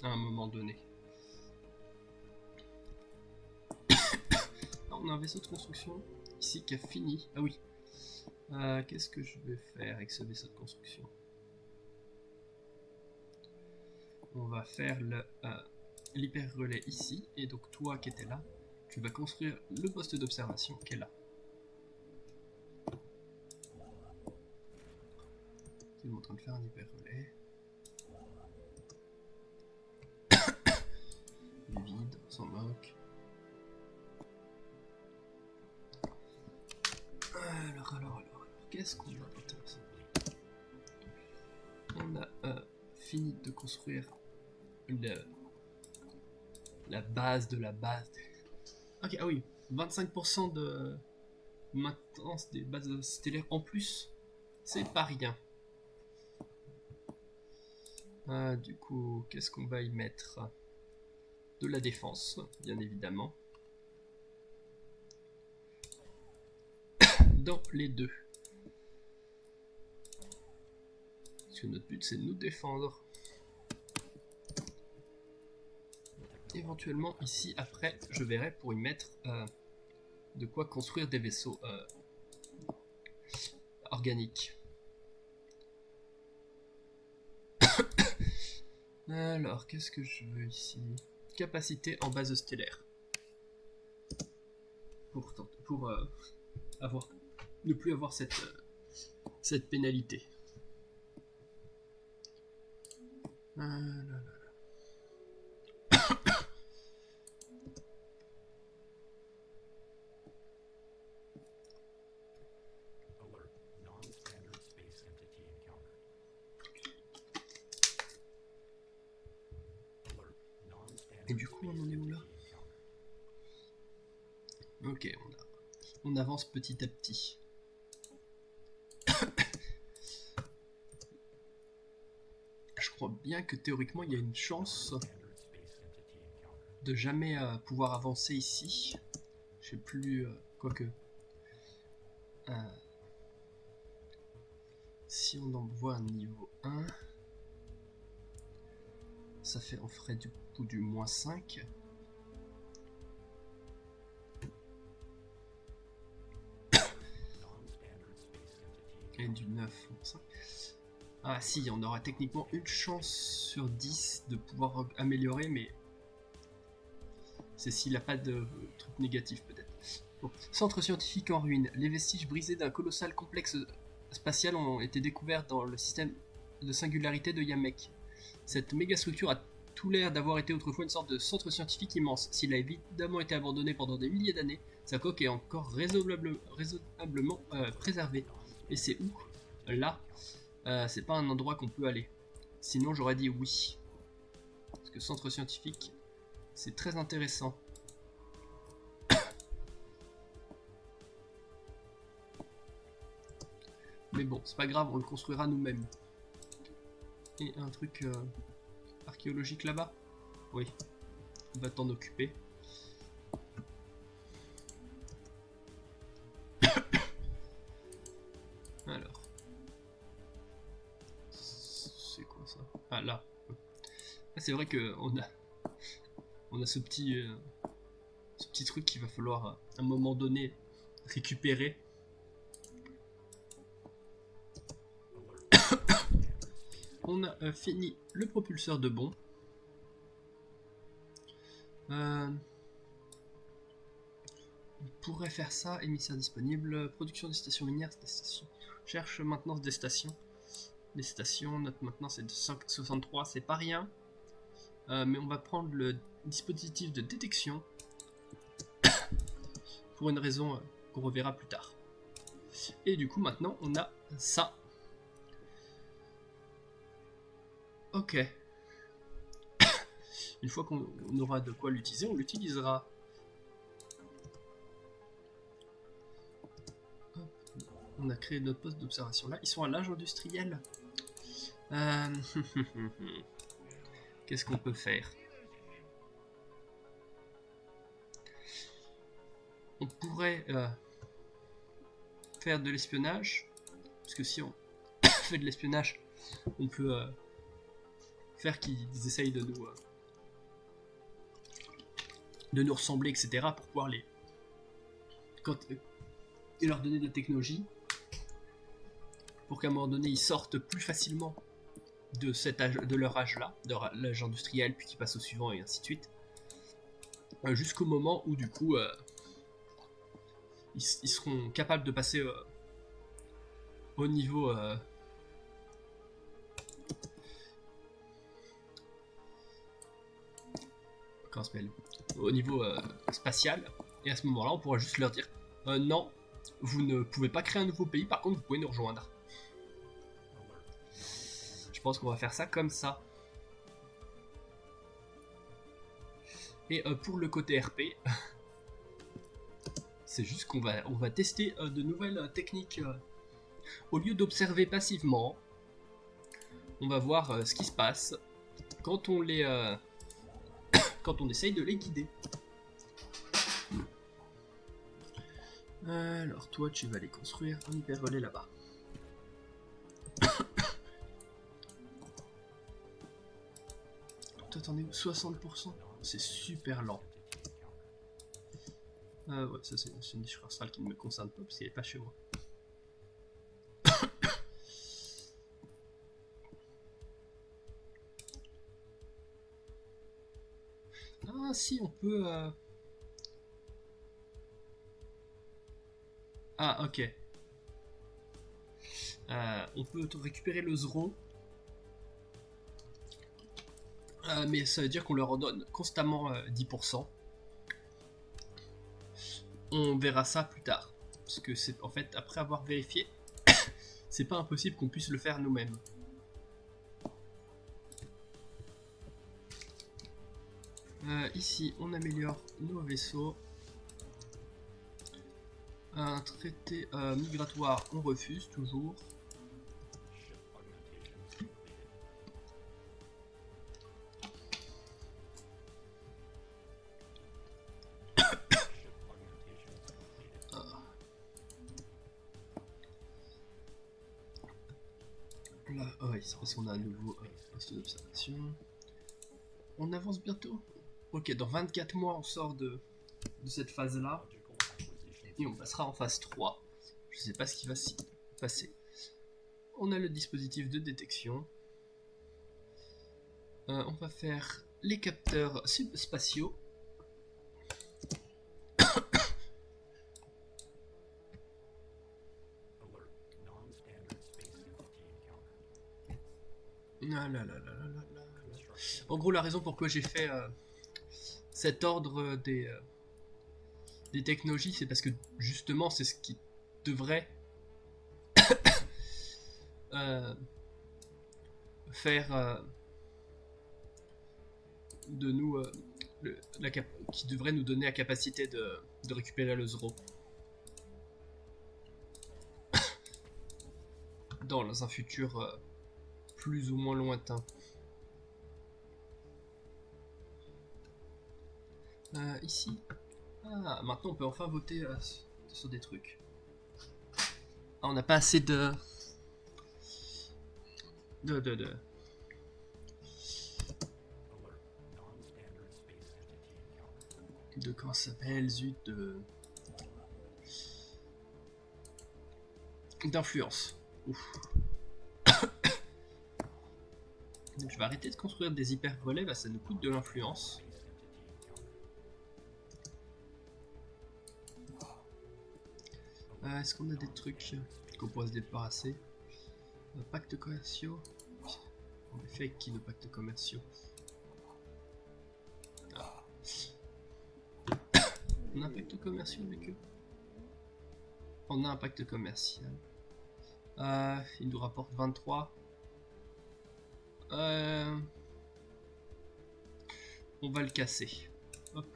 à un moment donné. On a un vaisseau de construction ici qui a fini. Ah oui. Qu'est-ce que je vais faire avec ce vaisseau de construction? On va faire l'hyper relais ici. Et donc toi qui étais là, tu vas construire le poste d'observation qui est là. C'est en train de faire un hyper relais. Du vide, on s'en moque. Alors, qu'est-ce qu'on a d'intéressant? On a fini de construire la base de la base. Ok, ah oui, 25% de maintenance des bases stellaires en plus, c'est pas rien. Du coup, qu'est-ce qu'on va y mettre? De la défense, bien évidemment. Dans les deux. Parce que notre but c'est de nous défendre. Éventuellement ici après je verrai pour y mettre de quoi construire des vaisseaux organiques. Alors qu'est-ce que je veux ici? Capacité en base stellaire. Pour ne plus avoir cette pénalité. Et du coup, on en est où là? Ok, on avance petit à petit. Je crois bien que théoriquement, il y a une chance de jamais pouvoir avancer ici. Je sais plus, quoique. Si on envoie un niveau 1, ça fait, on ferait du coup du moins 5. Et du 9, 5. Ah si, on aura techniquement une chance sur 10 de pouvoir améliorer, mais c'est s'il n'a pas de truc négatif peut-être. Bon. Centre scientifique en ruine. Les vestiges brisés d'un colossal complexe spatial ont été découverts dans le système de singularité de Yamek. Cette méga structure a tout l'air d'avoir été autrefois une sorte de centre scientifique immense. S'il a évidemment été abandonné pendant des milliers d'années, sa coque est encore raisonnablement préservée. Et c'est où? Là, c'est pas un endroit qu'on peut aller. Sinon j'aurais dit oui. Parce que centre scientifique, c'est très intéressant. Mais bon, c'est pas grave, on le construira nous-mêmes. Et un truc archéologique là-bas? Oui, on va t'en occuper. Alors. C'est quoi ça? Ah là. Ah, c'est vrai que on a ce petit truc qu'il va falloir à un moment donné récupérer. On a fini le propulseur de bon. On pourrait faire ça, émissaire disponible, production des stations minières, des stations. Cherche maintenance des stations. Les stations, notre maintenance est de 563, c'est pas rien. Mais on va prendre le dispositif de détection pour une raison qu'on reverra plus tard. Et du coup maintenant on a ça. Ok. Une fois qu'on aura de quoi l'utiliser, on l'utilisera. On a créé notre poste d'observation là. Ils sont à l'âge industriel. Qu'est-ce qu'on peut faire? On pourrait faire de l'espionnage. Parce que si on fait de l'espionnage, on peut faire qu'ils essayent de nous ressembler, etc. pour pouvoir et leur donner de la technologie pour qu'à un moment donné ils sortent plus facilement de leur âge là, de l'âge industriel, puis qu'ils passent au suivant et ainsi de suite, jusqu'au moment où du coup ils seront capables de passer au niveau comment ça s'appelle, au niveau spatial, et à ce moment là on pourra juste leur dire non, vous ne pouvez pas créer un nouveau pays, par contre vous pouvez nous rejoindre. Je pense qu'on va faire ça comme ça. Et pour le côté RP, c'est juste qu'on va tester de nouvelles techniques. Au lieu d'observer passivement, on va voir ce qui se passe quand on quand on essaye de les guider. Alors toi tu vas aller construire un hyper relais là-bas. Toi t'en es où? 60%? C'est super lent. Ouais, ça c'est une niche astrale qui ne me concerne pas parce qu'elle n'est pas chez moi. Ah si, on peut... Ah ok. On peut récupérer le Zro. Mais ça veut dire qu'on leur en donne constamment 10%. On verra ça plus tard. Parce que c'est en fait, après avoir vérifié, c'est pas impossible qu'on puisse le faire nous-mêmes. Ici, on améliore nos vaisseaux. Un traité migratoire, on refuse toujours. Là, ouais, c'est parce qu'on a un nouveau poste d'observation. On avance bientôt. Ok, dans 24 mois, on sort de cette phase-là. Et on passera en phase 3. Je sais pas ce qui va s'y passer. On a le dispositif de détection. On va faire les capteurs subspatiaux. Ah là là là là là là. En gros, la raison pourquoi j'ai fait cet ordre des technologies, c'est parce que justement, c'est ce qui devrait faire de nous qui devrait nous donner la capacité de récupérer le Zro. dans un futur plus ou moins lointain. Ici. Ah, maintenant on peut enfin voter sur des trucs. Ah, on n'a pas assez de comment ça s'appelle, zut, d'influence. Ouf. Donc je vais arrêter de construire des hyper relais, bah, ça nous coûte de l'influence. Est-ce qu'on a des trucs qu'on pourrait se débarrasser? Pactes commerciaux. On a fait avec qui nos pactes commerciaux? Ah. On a un pacte commercial avec eux. On a un pacte commercial. Il nous rapporte 23. On va le casser. Hop.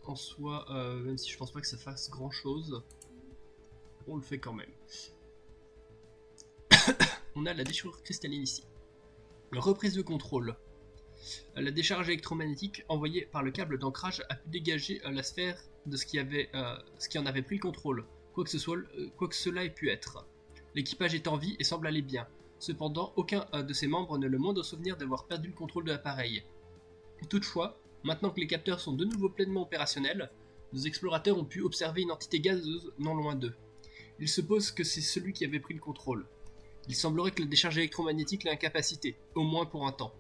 En soi, même si je pense pas que ça fasse grand chose, on le fait quand même. On a la déchirure cristalline ici. Reprise de contrôle. La décharge électromagnétique envoyée par le câble d'ancrage a pu dégager la sphère de ce qui en avait pris le contrôle, quoi que cela ait pu être. L'équipage est en vie et semble aller bien. Cependant, aucun de ses membres n'a le moindre souvenir d'avoir perdu le contrôle de l'appareil. Toutefois, maintenant que les capteurs sont de nouveau pleinement opérationnels, nos explorateurs ont pu observer une entité gazeuse non loin d'eux. Ils supposent que c'est celui qui avait pris le contrôle. Il semblerait que la décharge électromagnétique l'ait incapacité, au moins pour un temps.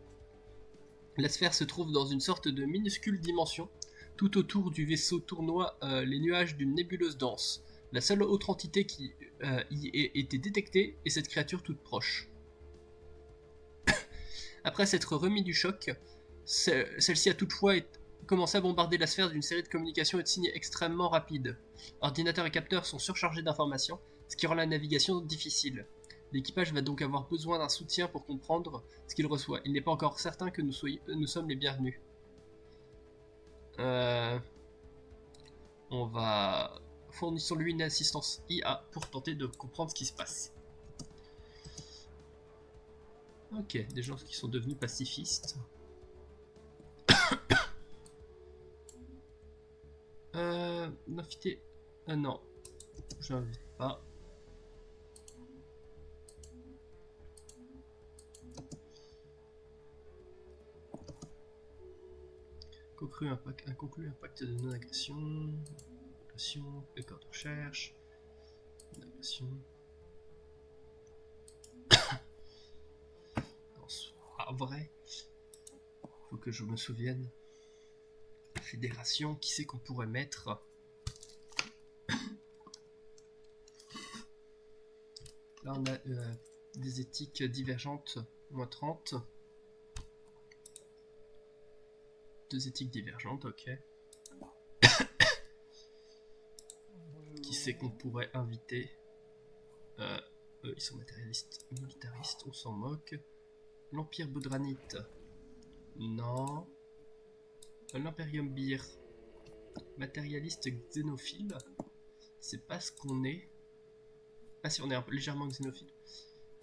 La sphère se trouve dans une sorte de minuscule dimension. Tout autour du vaisseau tournoient les nuages d'une nébuleuse dense. La seule autre entité qui y ait été détectée est cette créature toute proche. Après s'être remis du choc, celle-ci a toutefois commencé à bombarder la sphère d'une série de communications et de signes extrêmement rapides. Ordinateurs et capteurs sont surchargés d'informations, ce qui rend la navigation difficile. L'équipage va donc avoir besoin d'un soutien pour comprendre ce qu'il reçoit. Il n'est pas encore certain que nous sommes les bienvenus. On va fournissons-lui une assistance IA pour tenter de comprendre ce qui se passe. Ok, des gens qui sont devenus pacifistes. L'inviter... non, je l'invite pas. Conclu un pacte de non-agression. Accord de recherche. Non-agression. Ah, vrai. Faut que je me souvienne. Fédération, qui c'est qu'on pourrait mettre? Là on a des éthiques divergentes, moins 30. Deux éthiques divergentes, ok. Qui c'est qu'on pourrait inviter? Eux, ils sont matérialistes, militaristes, on s'en moque. L'Empire Boudranite. Non. L'Imperium Beer. Matérialiste xénophile. C'est pas ce qu'on est. Pas si on est légèrement xénophile.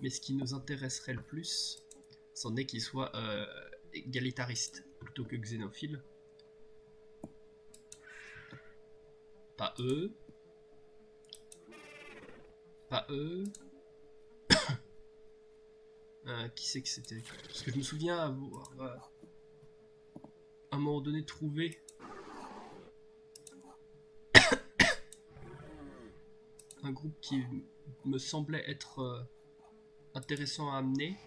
Mais ce qui nous intéresserait le plus, c'en est qu'il soit égalitariste plutôt que xénophile. Pas eux. Pas eux. Qui c'est que c'était? Parce que je me souviens avoir à un moment donné trouvé un groupe qui me semblait être intéressant à amener,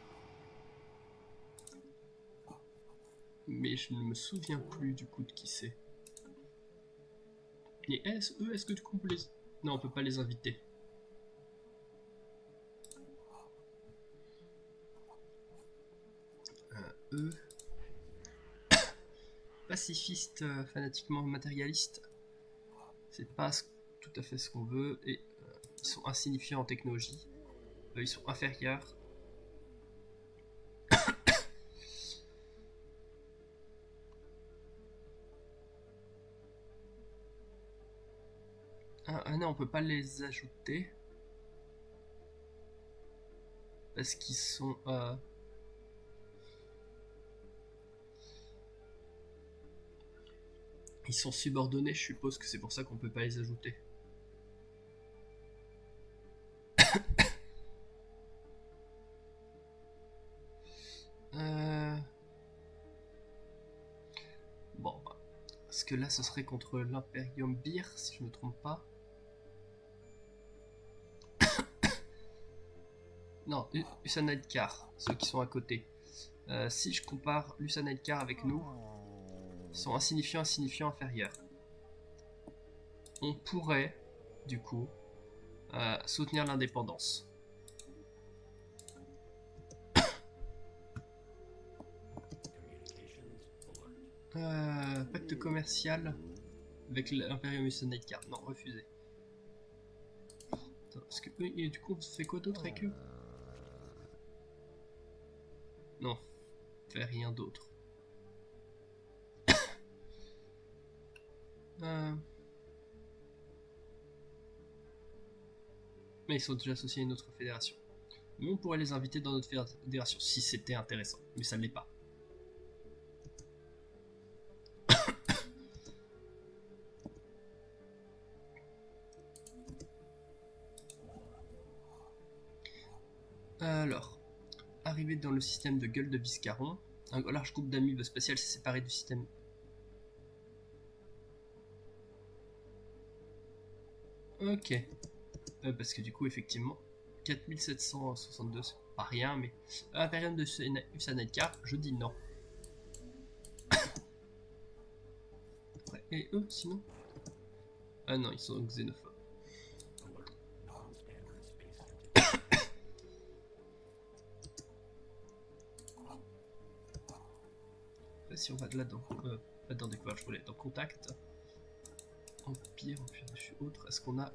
mais je ne me souviens plus du coup de qui c'est. Et est-ce que du coup on peut les... Non, on peut pas les inviter. Eux... Pacifistes, fanatiquement matérialistes, c'est pas tout à fait ce qu'on veut, et ils sont insignifiants en technologie, ils sont inférieurs. Ah non, on peut pas les ajouter. Parce qu'ils sont... ils sont subordonnés, je suppose que c'est pour ça qu'on peut pas les ajouter. Bon, bah, parce que là, ce serait contre l'Imperium Beer, si je me trompe pas. Non, Usanidkar, ceux qui sont à côté. Si je compare l'Usanidkar avec nous, ils sont insignifiants, insignifiants, inférieurs. On pourrait, du coup, soutenir l'indépendance. Pacte commercial avec l'Imperium Usanidkar. Non, refusé. Attends, parce que et du coup, on fait quoi d'autre avec eux? Non, on fait rien d'autre. Mais ils sont déjà associés à une autre fédération. Mais on pourrait les inviter dans notre fédération si c'était intéressant, mais ça ne l'est pas. Alors, arrivé dans le système de gueule de Biscaron, un large groupe d'amibes spatiales s'est séparé du système. Ok. Parce que du coup, effectivement, 4762, c'est pas rien, mais à la période de Usanidkar, je dis non. Et eux, sinon? Ah non, ils sont xénophobes. Si on va de là-dedans, pas dans découverte, je voulais être en contact. Empire dessus, autre. Est-ce qu'on a.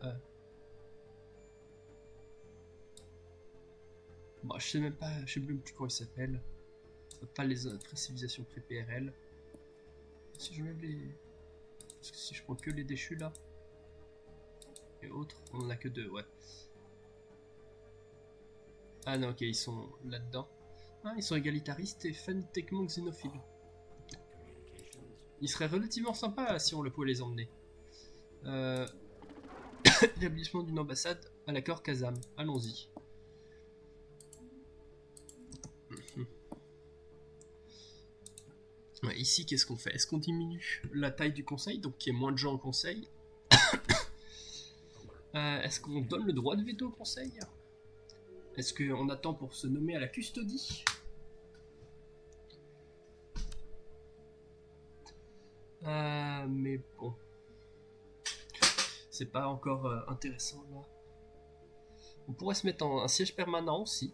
Bon, je sais même pas, je sais même plus comment ils s'appellent. Pas les autres civilisations pré-PRL. Si je mets les. Parce que si je prends que les déchus là. Et autres, on en a que deux, ouais. Ah non, ok, ils sont là-dedans. Ah, ils sont égalitaristes et fanatique xénophiles. Ils seraient relativement sympas si on le pouvait les emmener. Établissement d'une ambassade à l'accord Kazam. Allons-y. Ouais, ici, qu'est-ce qu'on fait? Est-ce qu'on diminue la taille du conseil, donc qu'il y ait moins de gens au conseil? Est-ce qu'on donne le droit de veto au conseil? Est-ce qu'on attend pour se nommer à la custodie? Mais bon. C'est pas encore intéressant là. On pourrait se mettre en un siège permanent aussi.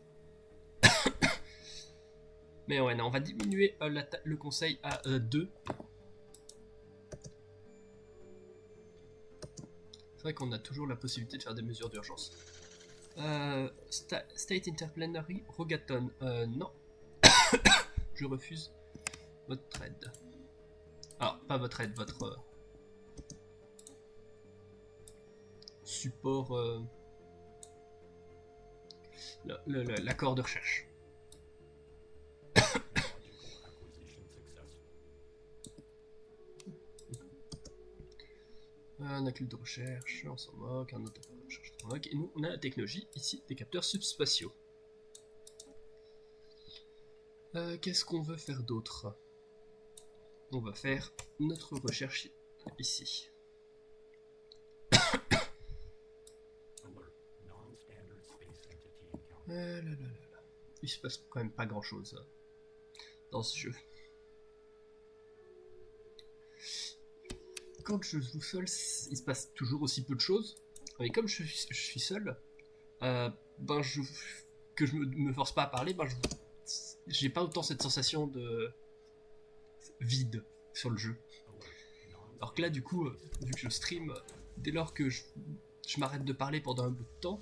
Mais ouais, non, on va diminuer le conseil à 2. C'est vrai qu'on a toujours la possibilité de faire des mesures d'urgence. State Interplanetary Rogaton. Non. Je refuse votre aide. Alors, pas votre aide, votre support. L'accord de recherche. Un accueil de recherche, on s'en moque, un autre de recherche, on s'en moque, et nous on a la technologie ici des capteurs subspatiaux. Qu'est-ce qu'on veut faire d'autre? On va faire notre recherche ici. Il se passe quand même pas grand chose dans ce jeu. Quand je joue seul, il se passe toujours aussi peu de choses. Mais comme je suis seul, que je me force pas à parler, j'ai pas autant cette sensation de vide sur le jeu. Alors que là, du coup, vu que je stream, dès lors que je m'arrête de parler pendant un bout de temps,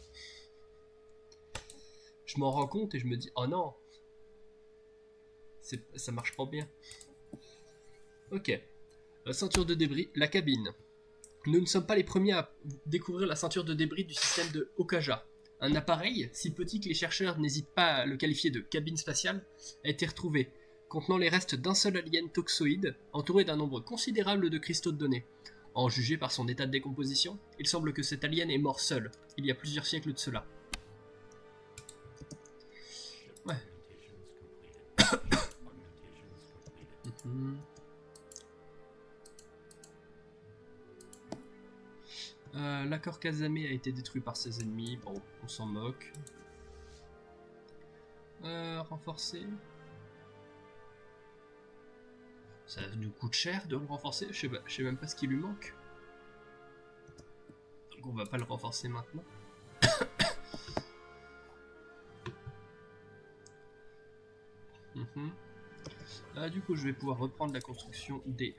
je m'en rends compte et je me dis, oh non, ça marche pas bien. Ok. Ceinture de débris, la cabine. Nous ne sommes pas les premiers à découvrir la ceinture de débris du système de Okaja. Un appareil, si petit que les chercheurs n'hésitent pas à le qualifier de cabine spatiale, a été retrouvé, contenant les restes d'un seul alien toxoïde, entouré d'un nombre considérable de cristaux de données. En juger par son état de décomposition, il semble que cet alien est mort seul, il y a plusieurs siècles de cela. Ouais. L'accord Kazame a été détruit par ses ennemis, bon, on s'en moque. Renforcer. Ça nous coûte cher de le renforcer, je sais même pas ce qui lui manque. Donc on va pas le renforcer maintenant. Du coup, je vais pouvoir reprendre la construction des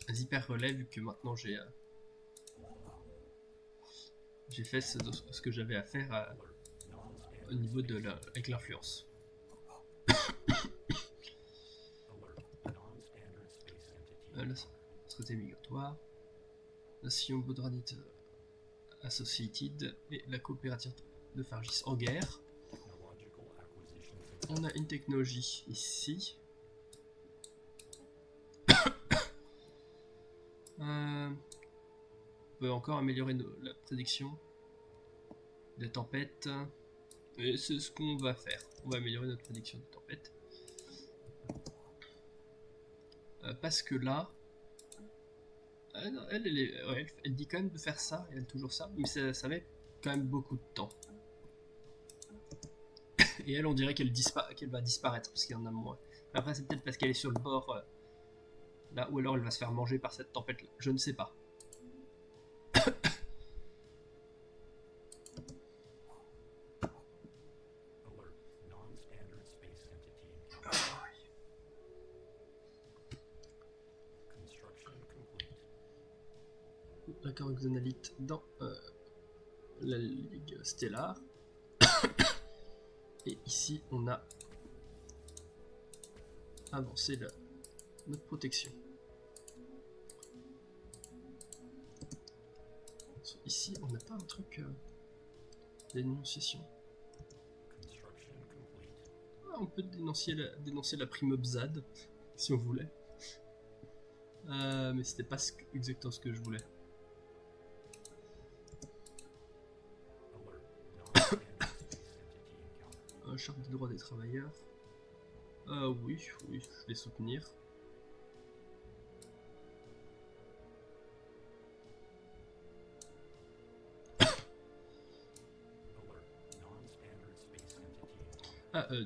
hyper relais vu que maintenant j'ai fait ce que j'avais à faire au niveau de avec l'influence. La société migratoire, Nation Bodranite Associated et la coopérative de Fargis en guerre. On a une technologie ici. On peut encore améliorer la prédiction des tempêtes. Et c'est ce qu'on va faire. On va améliorer notre prédiction des tempêtes. Parce que là... elle dit quand même de faire ça, et elle toujours ça, mais ça met quand même beaucoup de temps. Et elle, on dirait qu'elle va disparaître, parce qu'il y en a moins. Après, c'est peut-être parce qu'elle est sur le bord, là, ou alors elle va se faire manger par cette tempête-là. Je ne sais pas. D'accord, Xenalite dans la Ligue Stellar. Et ici, on a avancé notre protection. Ici, on n'a pas un truc d'énonciation. On peut dénoncer la prime Bzad, si on voulait. Mais c'était pas exactement ce que je voulais. Charte des droits des travailleurs. Oui, je vais soutenir.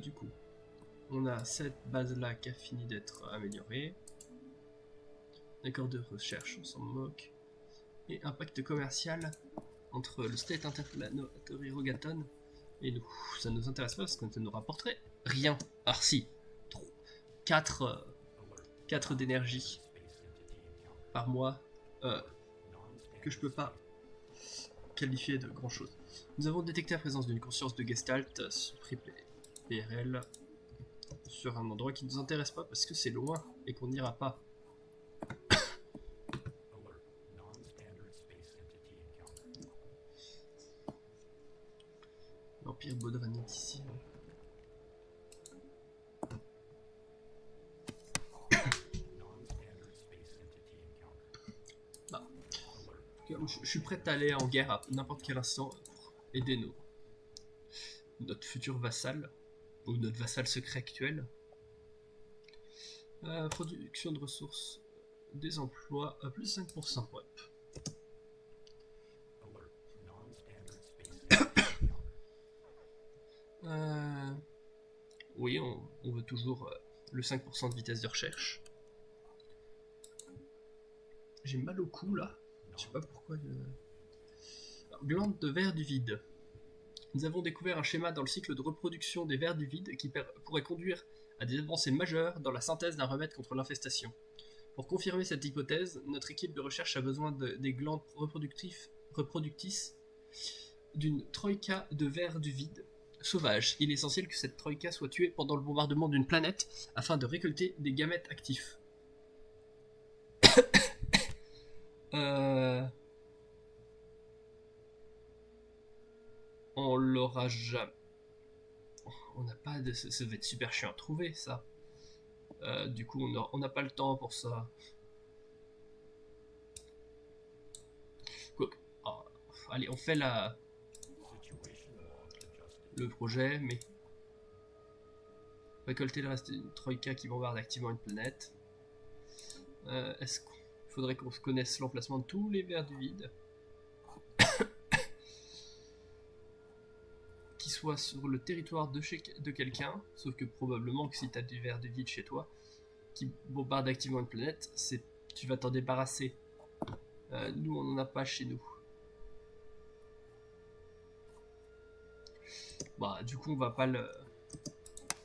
Du coup, on a cette base-là qui a fini d'être améliorée. Accord de recherche, on s'en moque. Et un pacte commercial entre le State Interplanetary Rogaton et nous. Ça nous intéresse pas parce que ça nous rapporterait rien. Alors si, 4 d'énergie par mois que je peux pas qualifier de grand chose. Nous avons détecté la présence d'une conscience de Gestalt sur PRL sur un endroit qui ne nous intéresse pas parce que c'est loin et qu'on n'ira pas. L'Empire Bodranite ici. Bah. Je suis prêt à aller en guerre à n'importe quel instant pour aider notre futur vassal, ou notre vassal secret actuel. Production de ressources, des emplois à plus 5%. Ouais. Oui, on veut toujours le 5% de vitesse de recherche. J'ai mal au cou là. Je sais pas pourquoi. Glande de verre du vide. Nous avons découvert un schéma dans le cycle de reproduction des vers du vide qui pourrait conduire à des avancées majeures dans la synthèse d'un remède contre l'infestation. Pour confirmer cette hypothèse, notre équipe de recherche a besoin des glandes reproductrices d'une troïka de vers du vide sauvage. Il est essentiel que cette troïka soit tuée pendant le bombardement d'une planète afin de récolter des gamètes actifs. On l'aura jamais. On n'a pas de... Ça va être super chiant à trouver, ça. Du coup, on n'a pas le temps pour ça. Quoique... Oh, allez, on fait le projet, mais... Récolter le reste d'une troïka qui bombarde activement une planète. Est-ce qu'il faudrait qu'on connaisse l'emplacement de tous les vers du vide qui soient sur le territoire de quelqu'un, sauf que probablement que si tu as du vers du vide chez toi qui bombarde activement une planète, tu vas t'en débarrasser. Nous, on n'en a pas chez nous. Bah, du coup, on va pas le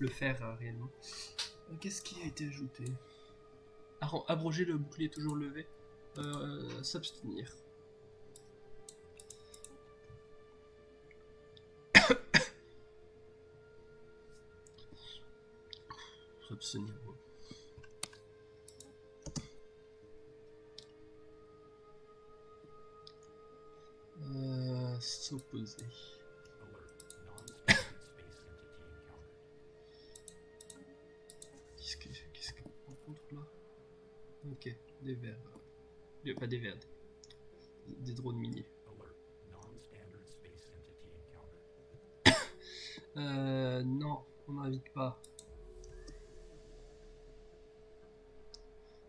faire réellement. Qu'est-ce qui a été ajouté? Abroger le bouclier toujours levé. S'abstenir. S'abstenir. S'opposer. Qu'est-ce qu'on rencontre là? Ok, des vers. Pas des vers, des drones miniers. Non, on n'invite pas.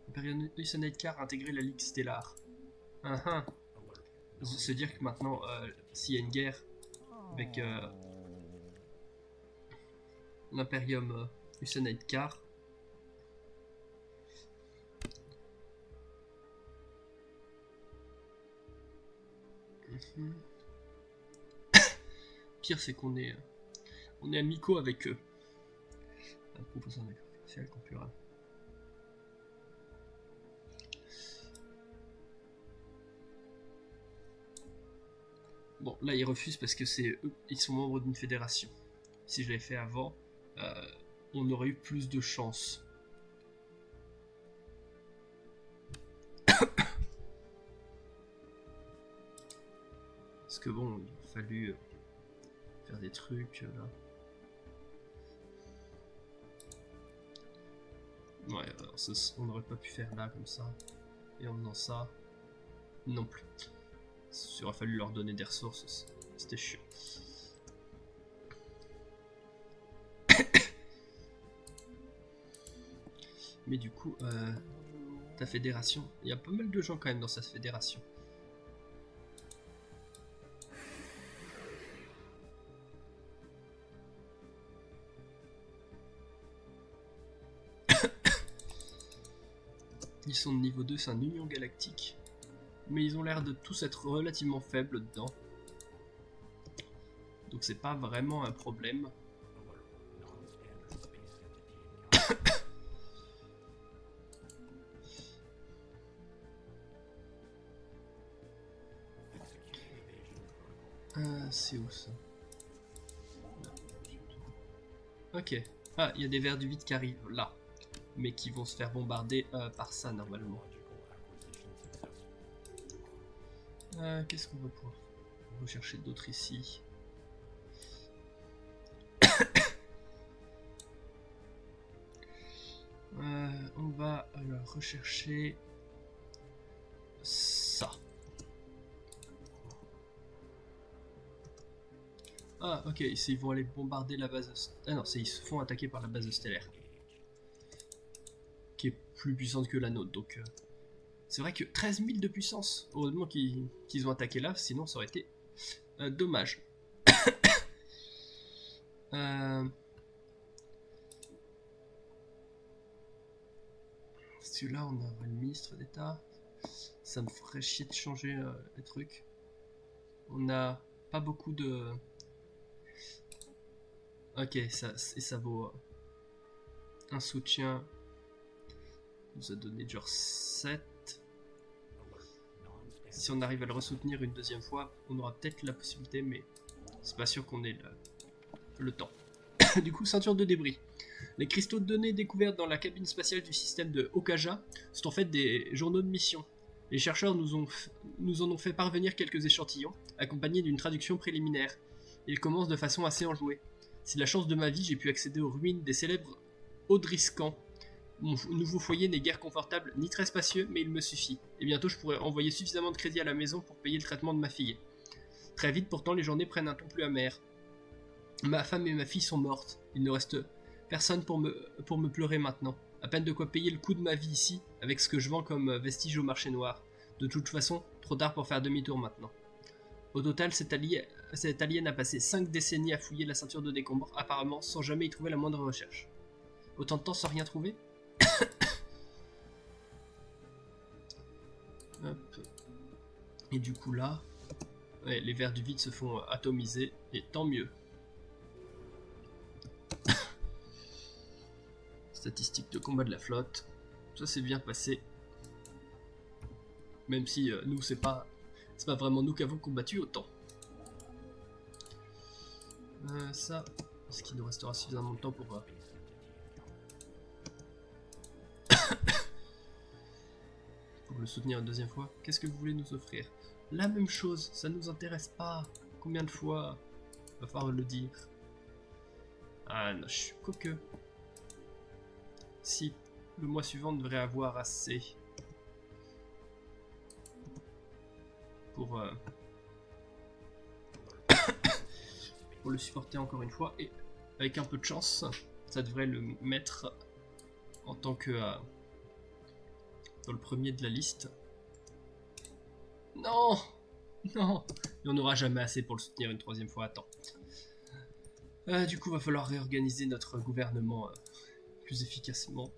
Imperius Nightcar a intégré la Ligue Stellar. Se dire que maintenant, s'il y a une guerre avec l'Imperium Nightcar, pire c'est qu'on est amicaux avec eux. Un proposant d'accord commercial concurrent. Bon, là ils refusent parce que c'est eux, ils sont membres d'une fédération. Si je l'avais fait avant, on aurait eu plus de chance. Parce que bon, il a fallu faire des trucs là. Ouais, alors on n'aurait pas pu faire là comme ça. Et en faisant ça, non plus. Il aurait fallu leur donner des ressources, c'était chiant. Mais du coup, ta fédération, il y a pas mal de gens quand même dans sa fédération. Ils sont de niveau 2, c'est un union galactique. Mais ils ont l'air de tous être relativement faibles dedans. Donc c'est pas vraiment un problème. C'est où ça? Ok. Ah, il y a des vers du vide qui arrivent là. Mais qui vont se faire bombarder par ça normalement. Qu'est-ce qu'on va pouvoir rechercher d'autres ici? On va alors rechercher ça. Ah ok, ils vont aller bombarder la base... Ah non, ils se font attaquer par la base stellaire. Qui est plus puissante que la nôtre, donc... C'est vrai que 13 000 de puissance. Heureusement qu'ils ont attaqué là, sinon ça aurait été dommage. Celui-là, on a le ministre d'État. Ça me ferait chier de changer les trucs. On a pas beaucoup de... Ok, ça vaut un soutien. Il nous a donné genre 7. Si on arrive à le ressoutenir une deuxième fois, on aura peut-être la possibilité, mais c'est pas sûr qu'on ait le temps. Du coup, ceinture de débris. Les cristaux de données découverts dans la cabine spatiale du système de Okaja sont en fait des journaux de mission. Les chercheurs nous en ont fait parvenir quelques échantillons, accompagnés d'une traduction préliminaire. Ils commencent de façon assez enjouée. Si la chance de ma vie, j'ai pu accéder aux ruines des célèbres Audriscan. Mon nouveau foyer n'est guère confortable ni très spacieux, mais il me suffit. Et bientôt, je pourrai envoyer suffisamment de crédit à la maison pour payer le traitement de ma fille. Très vite, pourtant, les journées prennent un ton plus amer. Ma femme et ma fille sont mortes. Il ne reste personne pour me pleurer maintenant. À peine de quoi payer le coût de ma vie ici, avec ce que je vends comme vestige au marché noir. De toute façon, trop tard pour faire demi-tour maintenant. Au total, cet alien a passé 5 décennies à fouiller la ceinture de décombres, apparemment sans jamais y trouver la moindre recherche. Autant de temps sans rien trouver? Hop. Et du coup là, ouais, les vers du vide se font atomiser, et tant mieux. Statistiques de combat de la flotte, ça s'est bien passé. Même si nous, c'est pas vraiment nous qui avons combattu autant. Ça, est-ce qu'il nous restera suffisamment de temps pour... pour le soutenir une deuxième fois? Qu'est-ce que vous voulez nous offrir? La même chose, ça nous intéresse pas. Combien de fois? Va falloir le dire. Ah non, je suis coqueux. Si, le mois suivant devrait avoir assez pour le supporter encore une fois, et avec un peu de chance, ça devrait le mettre en tant que dans le premier de la liste. Non, non, et on n'aura jamais assez pour le soutenir une troisième fois. Attends. Du coup, va falloir réorganiser notre gouvernement plus efficacement.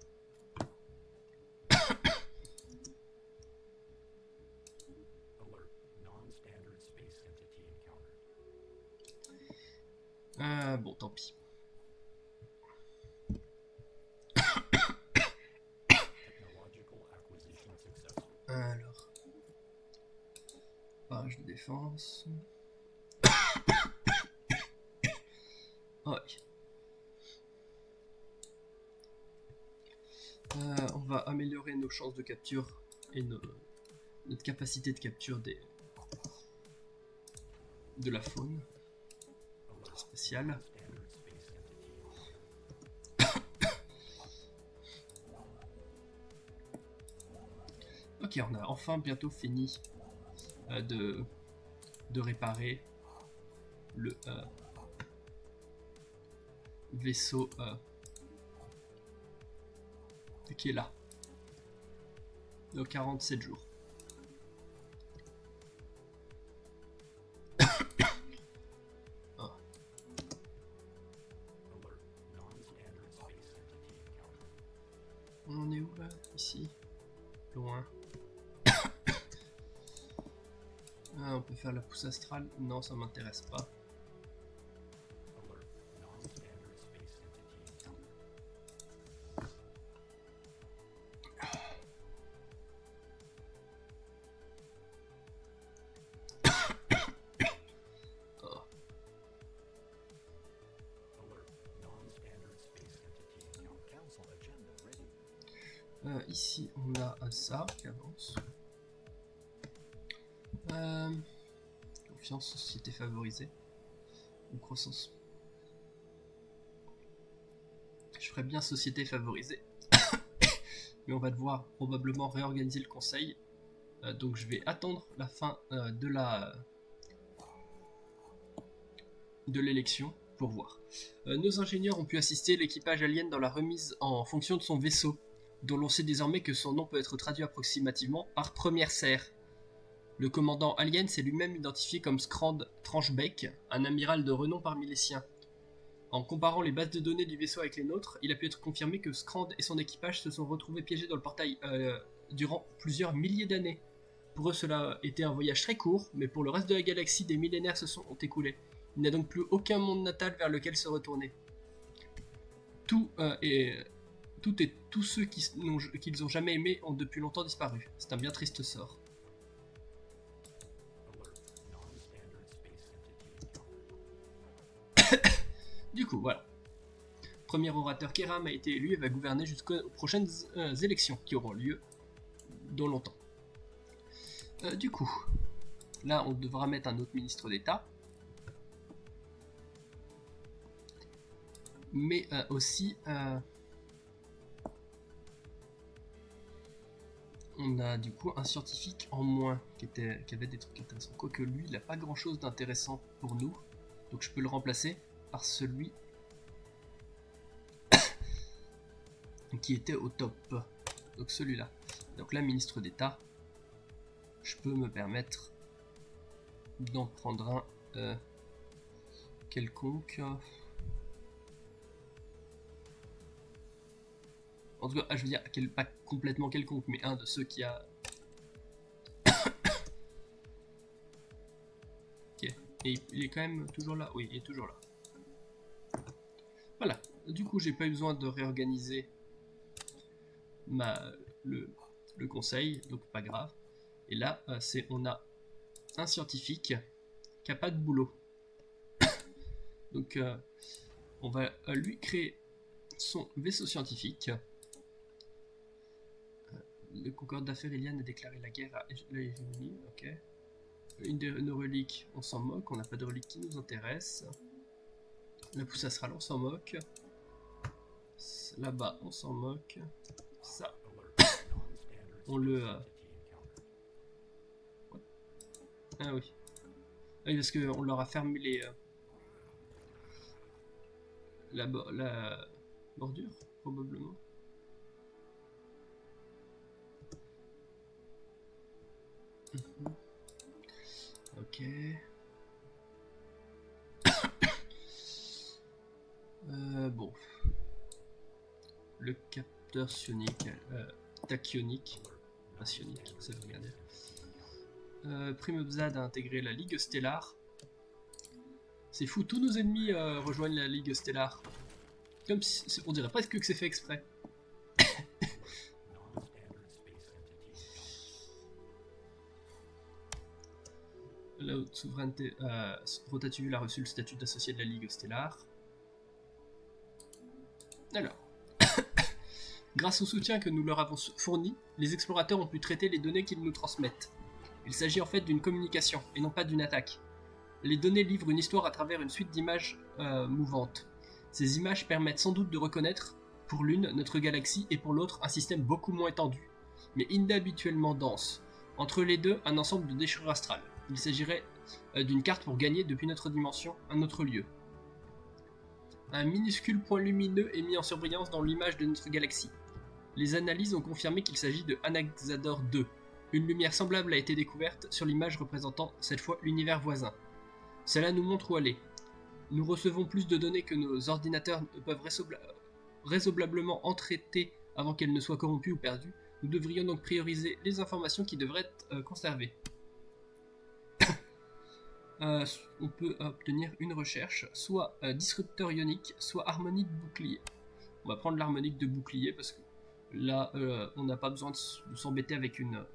Bon, tant pis. Alors, page de défense. Oh, oui. On va améliorer nos chances de capture et notre capacité de capture de la faune spatiale. Ok, on a enfin bientôt fini de réparer le vaisseau qui est là. De 47 jours. Oh. On est où là? Ici. Loin. Ah, on peut faire la pousse astrale. Non, ça m'intéresse pas. Ici, on a ça qui avance. Confiance, société favorisée. Ou croissance. Je ferais bien société favorisée. Mais on va devoir probablement réorganiser le conseil. Donc je vais attendre la fin de l'élection pour voir. Nos ingénieurs ont pu assister l'équipage alien dans la remise en fonction de son vaisseau, dont l'on sait désormais que son nom peut être traduit approximativement par première serre. Le commandant alien s'est lui-même identifié comme Scrand Tranchebeck, un amiral de renom parmi les siens. En comparant les bases de données du vaisseau avec les nôtres, il a pu être confirmé que Scrand et son équipage se sont retrouvés piégés dans le portail durant plusieurs milliers d'années. Pour eux, cela était un voyage très court, mais pour le reste de la galaxie, des millénaires se sont écoulés. Il n'y a donc plus aucun monde natal vers lequel se retourner. Tous ceux qu'ils ont jamais aimés ont depuis longtemps disparu. C'est un bien triste sort. Du coup, voilà. Premier orateur Kéram a été élu et va gouverner jusqu'aux prochaines élections qui auront lieu dans longtemps. Du coup, là on devra mettre un autre ministre d'État. Mais aussi, on a du coup un scientifique en moins qui avait des trucs intéressants. Quoique lui, il n'a pas grand chose d'intéressant pour nous. Donc je peux le remplacer par celui qui était au top. Donc celui-là. Donc là, ministre d'État, je peux me permettre d'en prendre un quelconque. En tout cas, je veux dire, pas complètement quelconque, mais un de ceux qui a... Ok. Et il est quand même toujours là. Oui, il est toujours là. Voilà. Du coup, j'ai pas eu besoin de réorganiser le conseil, donc pas grave. Et là, on a un scientifique qui a pas de boulot. Donc, on va lui créer son vaisseau scientifique. Le Concorde d'affaires Iliane a déclaré la guerre à l'hégémonie. Ok. Une de nos reliques, on s'en moque. On n'a pas de relique qui nous intéresse. La pousse astral, on s'en moque. Là-bas, on s'en moque. Ça, on le... Ah oui. Ah oui, parce qu'on leur a fermé les... la bordure, probablement. Ok. Bon. Le capteur sionique, tachyonique, pas sionique, ça veut rien dire. Primebzad a intégré la Ligue Stellar. C'est fou, tous nos ennemis rejoignent la Ligue Stellar. Comme si, on dirait presque que c'est fait exprès. La haute souveraineté, Rotatuvul a reçu le statut d'associé de la Ligue Stellar. Alors, grâce au soutien que nous leur avons fourni, les explorateurs ont pu traiter les données qu'ils nous transmettent. Il s'agit en fait d'une communication, et non pas d'une attaque. Les données livrent une histoire à travers une suite d'images mouvantes. Ces images permettent sans doute de reconnaître, pour l'une, notre galaxie, et pour l'autre, un système beaucoup moins étendu, mais inhabituellement dense. Entre les deux, un ensemble de déchirures astrales. Il s'agirait d'une carte pour gagner depuis notre dimension un autre lieu. Un minuscule point lumineux est mis en surbrillance dans l'image de notre galaxie. Les analyses ont confirmé qu'il s'agit de Anaxador 2. Une lumière semblable a été découverte sur l'image représentant cette fois l'univers voisin. Cela nous montre où aller. Nous recevons plus de données que nos ordinateurs peuvent raisonnablement en traiter avant qu'elles ne soient corrompues ou perdues. Nous devrions donc prioriser les informations qui devraient être conservées. On peut obtenir une recherche, soit disrupteur ionique, soit harmonique bouclier. On va prendre l'harmonique de bouclier parce que là, on n'a pas besoin de s'embêter avec une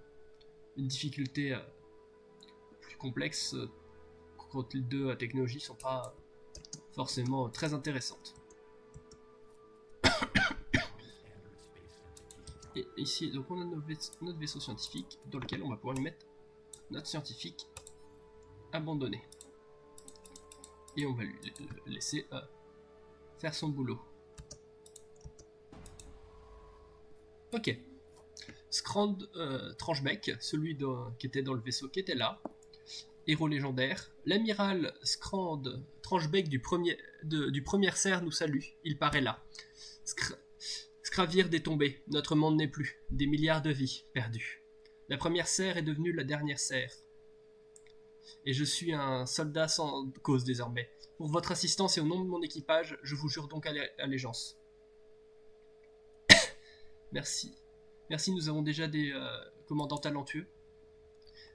difficulté plus complexe quand les deux technologies sont pas forcément très intéressantes. Et ici, donc on a notre vaisseau scientifique dans lequel on va pouvoir y mettre notre scientifique abandonné. Et on va lui laisser faire son boulot. Ok. Scrand Tranchebec, celui qui était dans le vaisseau qui était là. Héros légendaire. L'amiral Scrand Tranchebec du premier cerf nous salue. Il paraît là. Scravir des tombées. Notre monde n'est plus. Des milliards de vies perdues. La première serre est devenue la dernière serre. Et je suis un soldat sans cause désormais. Pour votre assistance et au nom de mon équipage, je vous jure donc allégeance. Merci. Merci, nous avons déjà des commandants talentueux.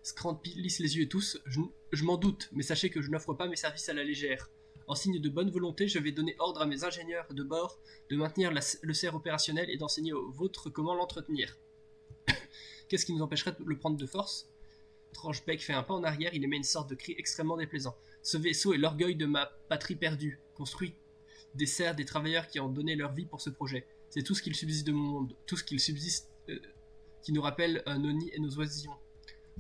Scrand lisse les yeux et tous. Je m'en doute, mais sachez que je n'offre pas mes services à la légère. En signe de bonne volonté, je vais donner ordre à mes ingénieurs de bord de maintenir le cerf opérationnel et d'enseigner aux vôtres comment l'entretenir. Qu'est-ce qui nous empêcherait de le prendre de force ? Tranchebec fait un pas en arrière, il émet une sorte de cri extrêmement déplaisant. Ce vaisseau est l'orgueil de ma patrie perdue, construit des serfs, des travailleurs qui ont donné leur vie pour ce projet. C'est tout ce qu'il subsiste de mon monde, tout ce qu'il subsiste qui nous rappelle nos nids et nos oisillons.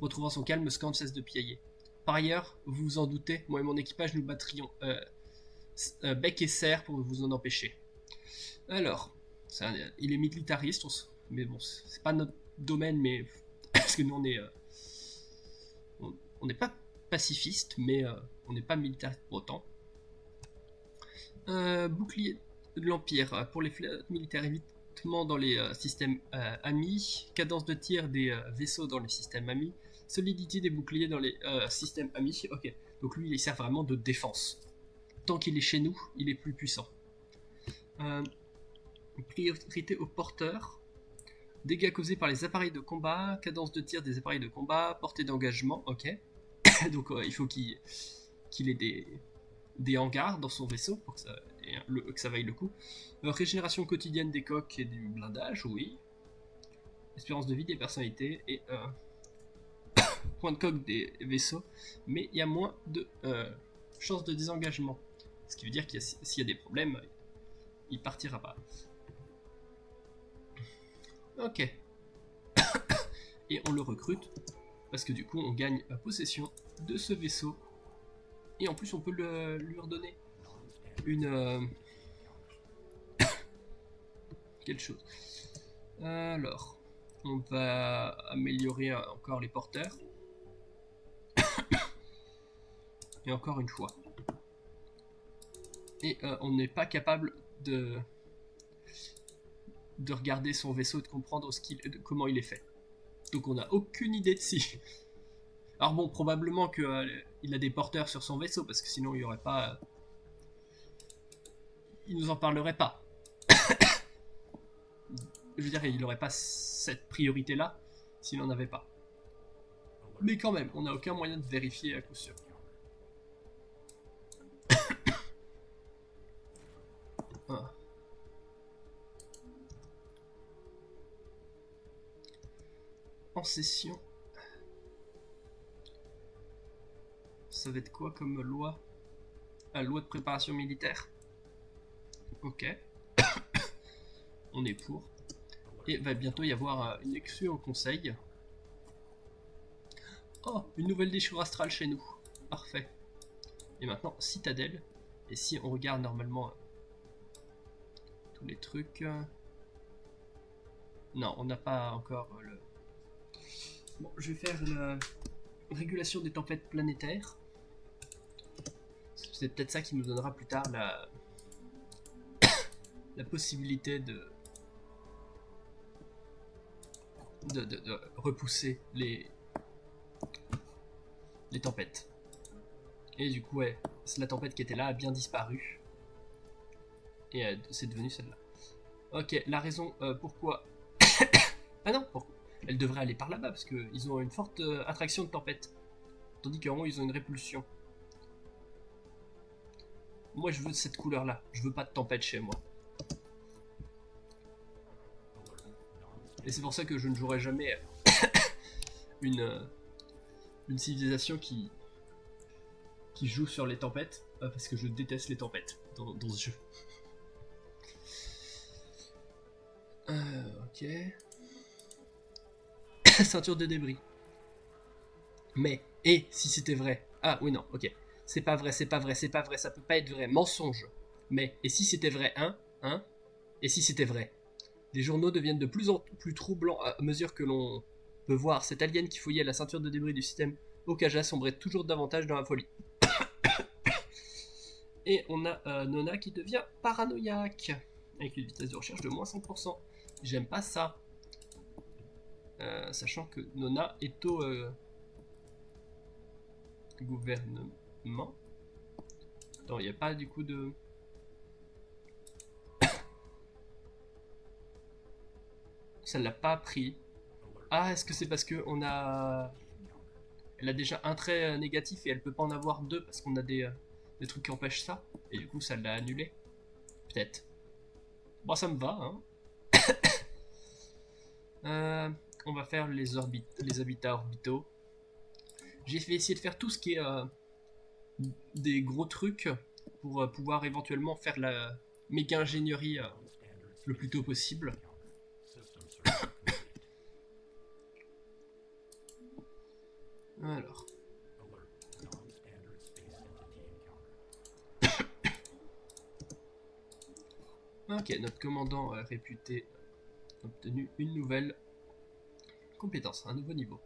Retrouvant son calme, Scan cesse de piailler. Par ailleurs, vous vous en doutez, moi et mon équipage nous battrions bec et serre pour vous en empêcher. Alors, il est militariste, mais bon, c'est pas notre domaine, mais parce que nous on n'est pas pacifiste, mais on n'est pas militariste pour autant. Bouclier de l'Empire pour les flottes militaires, évitement dans les systèmes amis, cadence de tir des vaisseaux dans les systèmes amis, solidité des boucliers dans les systèmes amis. Ok, donc lui il sert vraiment de défense. Tant qu'il est chez nous, il est plus puissant. Priorité aux porteurs. Dégâts causés par les appareils de combat, cadence de tir des appareils de combat, portée d'engagement, ok. Donc il faut qu'il ait des hangars dans son vaisseau pour que ça vaille le coup. Régénération quotidienne des coques et du blindage, oui. Espérance de vie des personnalités et point de coque des vaisseaux, mais il y a moins de chances de désengagement. Ce qui veut dire qu'il s'il y a des problèmes, il partira pas. Ok. Et on le recrute parce que du coup on gagne possession de ce vaisseau et en plus on peut lui redonner une quelque chose. Alors on va améliorer encore les porteurs et encore une fois et on n'est pas capable de regarder son vaisseau et de comprendre comment il est fait. Donc on n'a aucune idée de si. Alors bon, probablement qu'il a des porteurs sur son vaisseau, parce que sinon il n'y aurait pas... il nous en parlerait pas. Je veux dire, il n'aurait pas cette priorité-là s'il n'en avait pas. Mais quand même, on n'a aucun moyen de vérifier à coup sûr. Ah. En session. Ça va être quoi comme loi? Loi de préparation militaire. Ok. On est pour. Et va bientôt y avoir une exclue au conseil. Oh, une nouvelle déchirure astrale chez nous. Parfait. Et maintenant, citadelle. Et si on regarde normalement tous les trucs... non, on n'a pas encore le... Bon, je vais faire la régulation des tempêtes planétaires. C'est peut-être ça qui nous donnera plus tard la possibilité de repousser les tempêtes. Et du coup, ouais, la tempête qui était là a bien disparu. Et c'est devenu celle-là. Ok, la raison pourquoi... ah non, pourquoi elle devrait aller par là-bas, parce qu'ils ont une forte attraction de tempête. Tandis qu'en haut, ils ont une répulsion. Moi, je veux cette couleur-là. Je veux pas de tempête chez moi. Et c'est pour ça que je ne jouerai jamais une civilisation qui joue sur les tempêtes, parce que je déteste les tempêtes dans ce jeu. Ok. Ceinture de débris. Mais, et si c'était vrai? Ah oui, non, ok. C'est pas vrai, c'est pas vrai, c'est pas vrai, ça peut pas être vrai. Mensonge. Mais, et si c'était vrai? Et si c'était vrai? Les journaux deviennent de plus en plus troublants à mesure que l'on peut voir cet alien qui fouillait la ceinture de débris du système Okaja sombrer toujours davantage dans la folie. Et on a Nona qui devient paranoïaque, avec une vitesse de recherche de moins 5%. J'aime pas ça. Sachant que Nona est au gouvernement. Attends, il n'y a pas du coup de... Ça l'a pas pris. Ah, est-ce que c'est parce que on a... Elle a déjà un trait négatif et elle peut pas en avoir deux parce qu'on a des trucs qui empêchent ça. Et du coup, ça l'a annulé. Peut-être. Bon, ça me va, hein. On va faire les habitats orbitaux. J'ai essayé de faire tout ce qui est des gros trucs pour pouvoir éventuellement faire la méga ingénierie le plus tôt possible. Alors. Ok, notre commandant réputé a obtenu une nouvelle compétence, un nouveau niveau.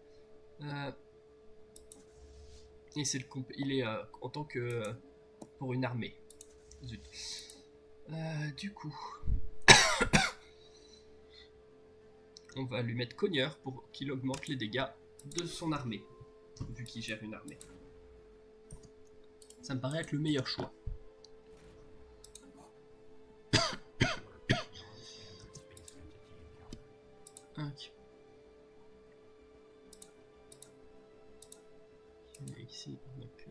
Et c'est il est en tant que pour une armée. Zut. Du coup, on va lui mettre cogneur pour qu'il augmente les dégâts de son armée, vu qu'il gère une armée. Ça me paraît être le meilleur choix. Ok. Et ici, on a pu.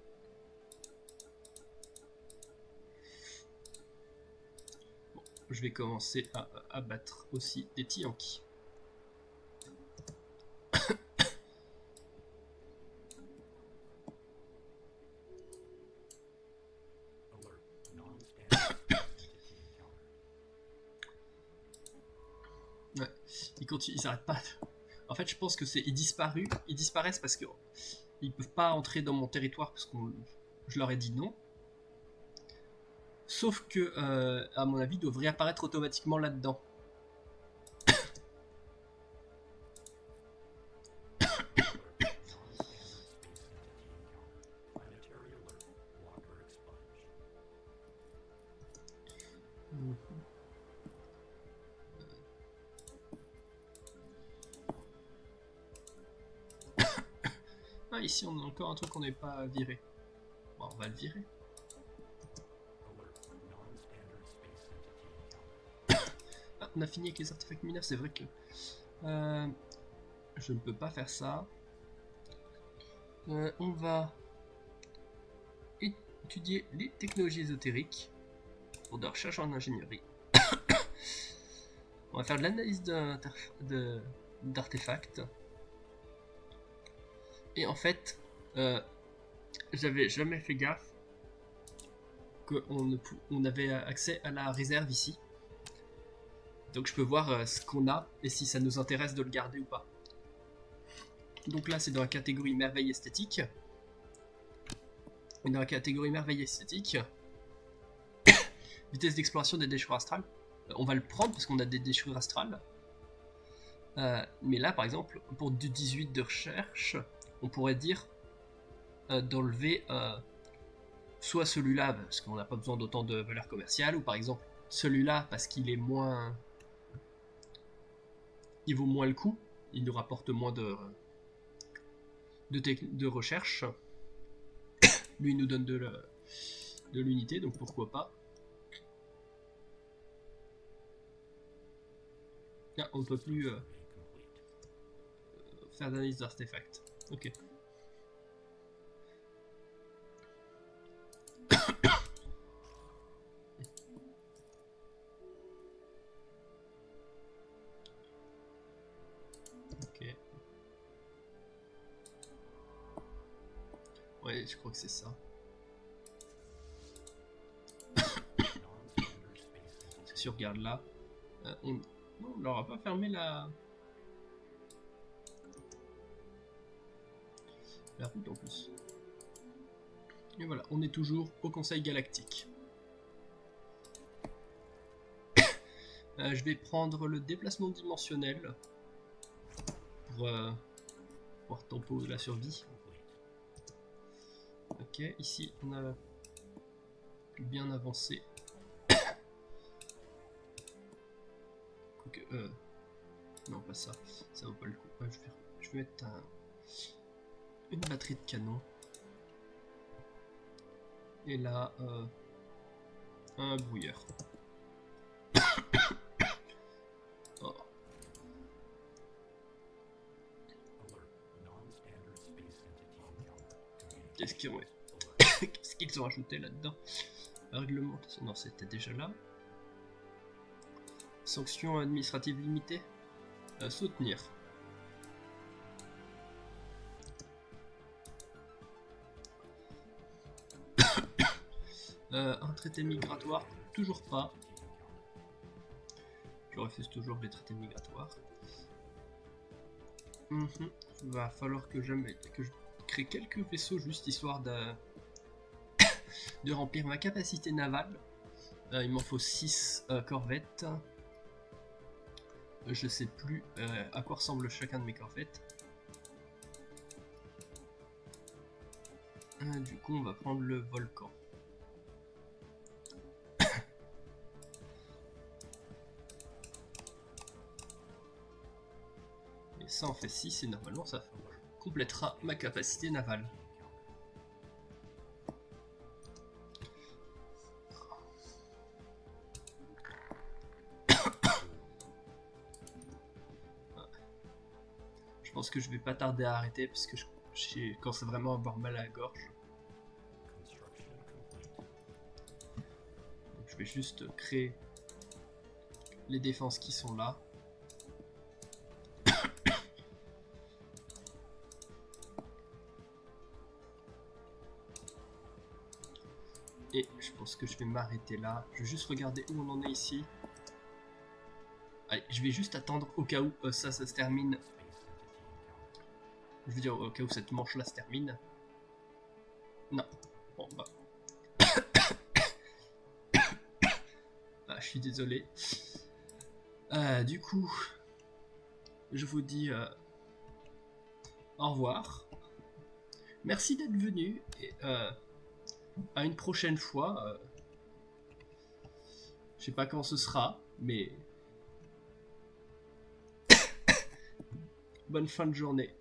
Bon, je vais commencer à abattre aussi des Tiyanki. Ouais, ils s'arrêtent pas. En fait, je pense que ils disparaissent parce que ils peuvent pas entrer dans mon territoire parce que je leur ai dit non. Sauf que, à mon avis, ils doivent réapparaître automatiquement là-dedans. Ah, ici, on a encore un truc qu'on n'est pas viré. Bon, on va le virer. Ah, on a fini avec les artefacts mineurs, c'est vrai que... je ne peux pas faire ça. On va étudier les technologies ésotériques pour de la recherche en ingénierie. On va faire de l'analyse d'artefacts. Et en fait, j'avais jamais fait gaffe qu'on avait accès à la réserve ici. Donc je peux voir ce qu'on a et si ça nous intéresse de le garder ou pas. Donc là c'est dans la catégorie merveille esthétique. Et dans la catégorie merveille esthétique, vitesse d'exploration des déchirures astrales. On va le prendre parce qu'on a des déchirures astrales. Mais là par exemple, pour du 18 de recherche, on pourrait dire d'enlever soit celui-là parce qu'on n'a pas besoin d'autant de valeur commerciale, ou par exemple celui-là parce qu'il est moins... il vaut moins le coup, il nous rapporte moins de recherche. Lui il nous donne de l'unité, donc pourquoi pas. Ah, on ne peut plus faire d'analyse d'artefacts. Ok. Ok. Ouais, je crois que c'est ça. Si on regarde là, on leur a pas fermé la route en plus. Et voilà, on est toujours au Conseil Galactique. Je vais prendre le déplacement dimensionnel pour pouvoir tempo la survie. Ok, ici on a bien avancé. Non, pas ça, ça vaut pas le coup. Je vais mettre une batterie de canon. Et là, un brouilleur. Oh. Qu'est-ce qu'ils ont ajouté là-dedans? Réglementation, non, c'était déjà là. Sanctions administratives limitées. Soutenir. Un traité migratoire, toujours pas. Je refuse toujours les traités migratoires. Va falloir que je créer quelques vaisseaux juste histoire de remplir ma capacité navale. Il m'en faut 6 corvettes. Je sais plus à quoi ressemble chacun de mes corvettes. Du coup, on va prendre le volcan. Et ça en fait 6 et normalement ça complétera ma capacité navale. Je pense que je vais pas tarder à arrêter parce que je commence vraiment à avoir mal à la gorge. Donc je vais juste créer les défenses qui sont là. Et je pense que je vais m'arrêter là. Je vais juste regarder où on en est ici. Allez, je vais juste attendre au cas où ça se termine. Je veux dire au cas où cette manche là se termine. Non. Bon bah. Ah, je suis désolé. Du coup, je vous dis au revoir. Merci d'être venu. Et, à une prochaine fois. Je sais pas quand ce sera, mais bonne fin de journée.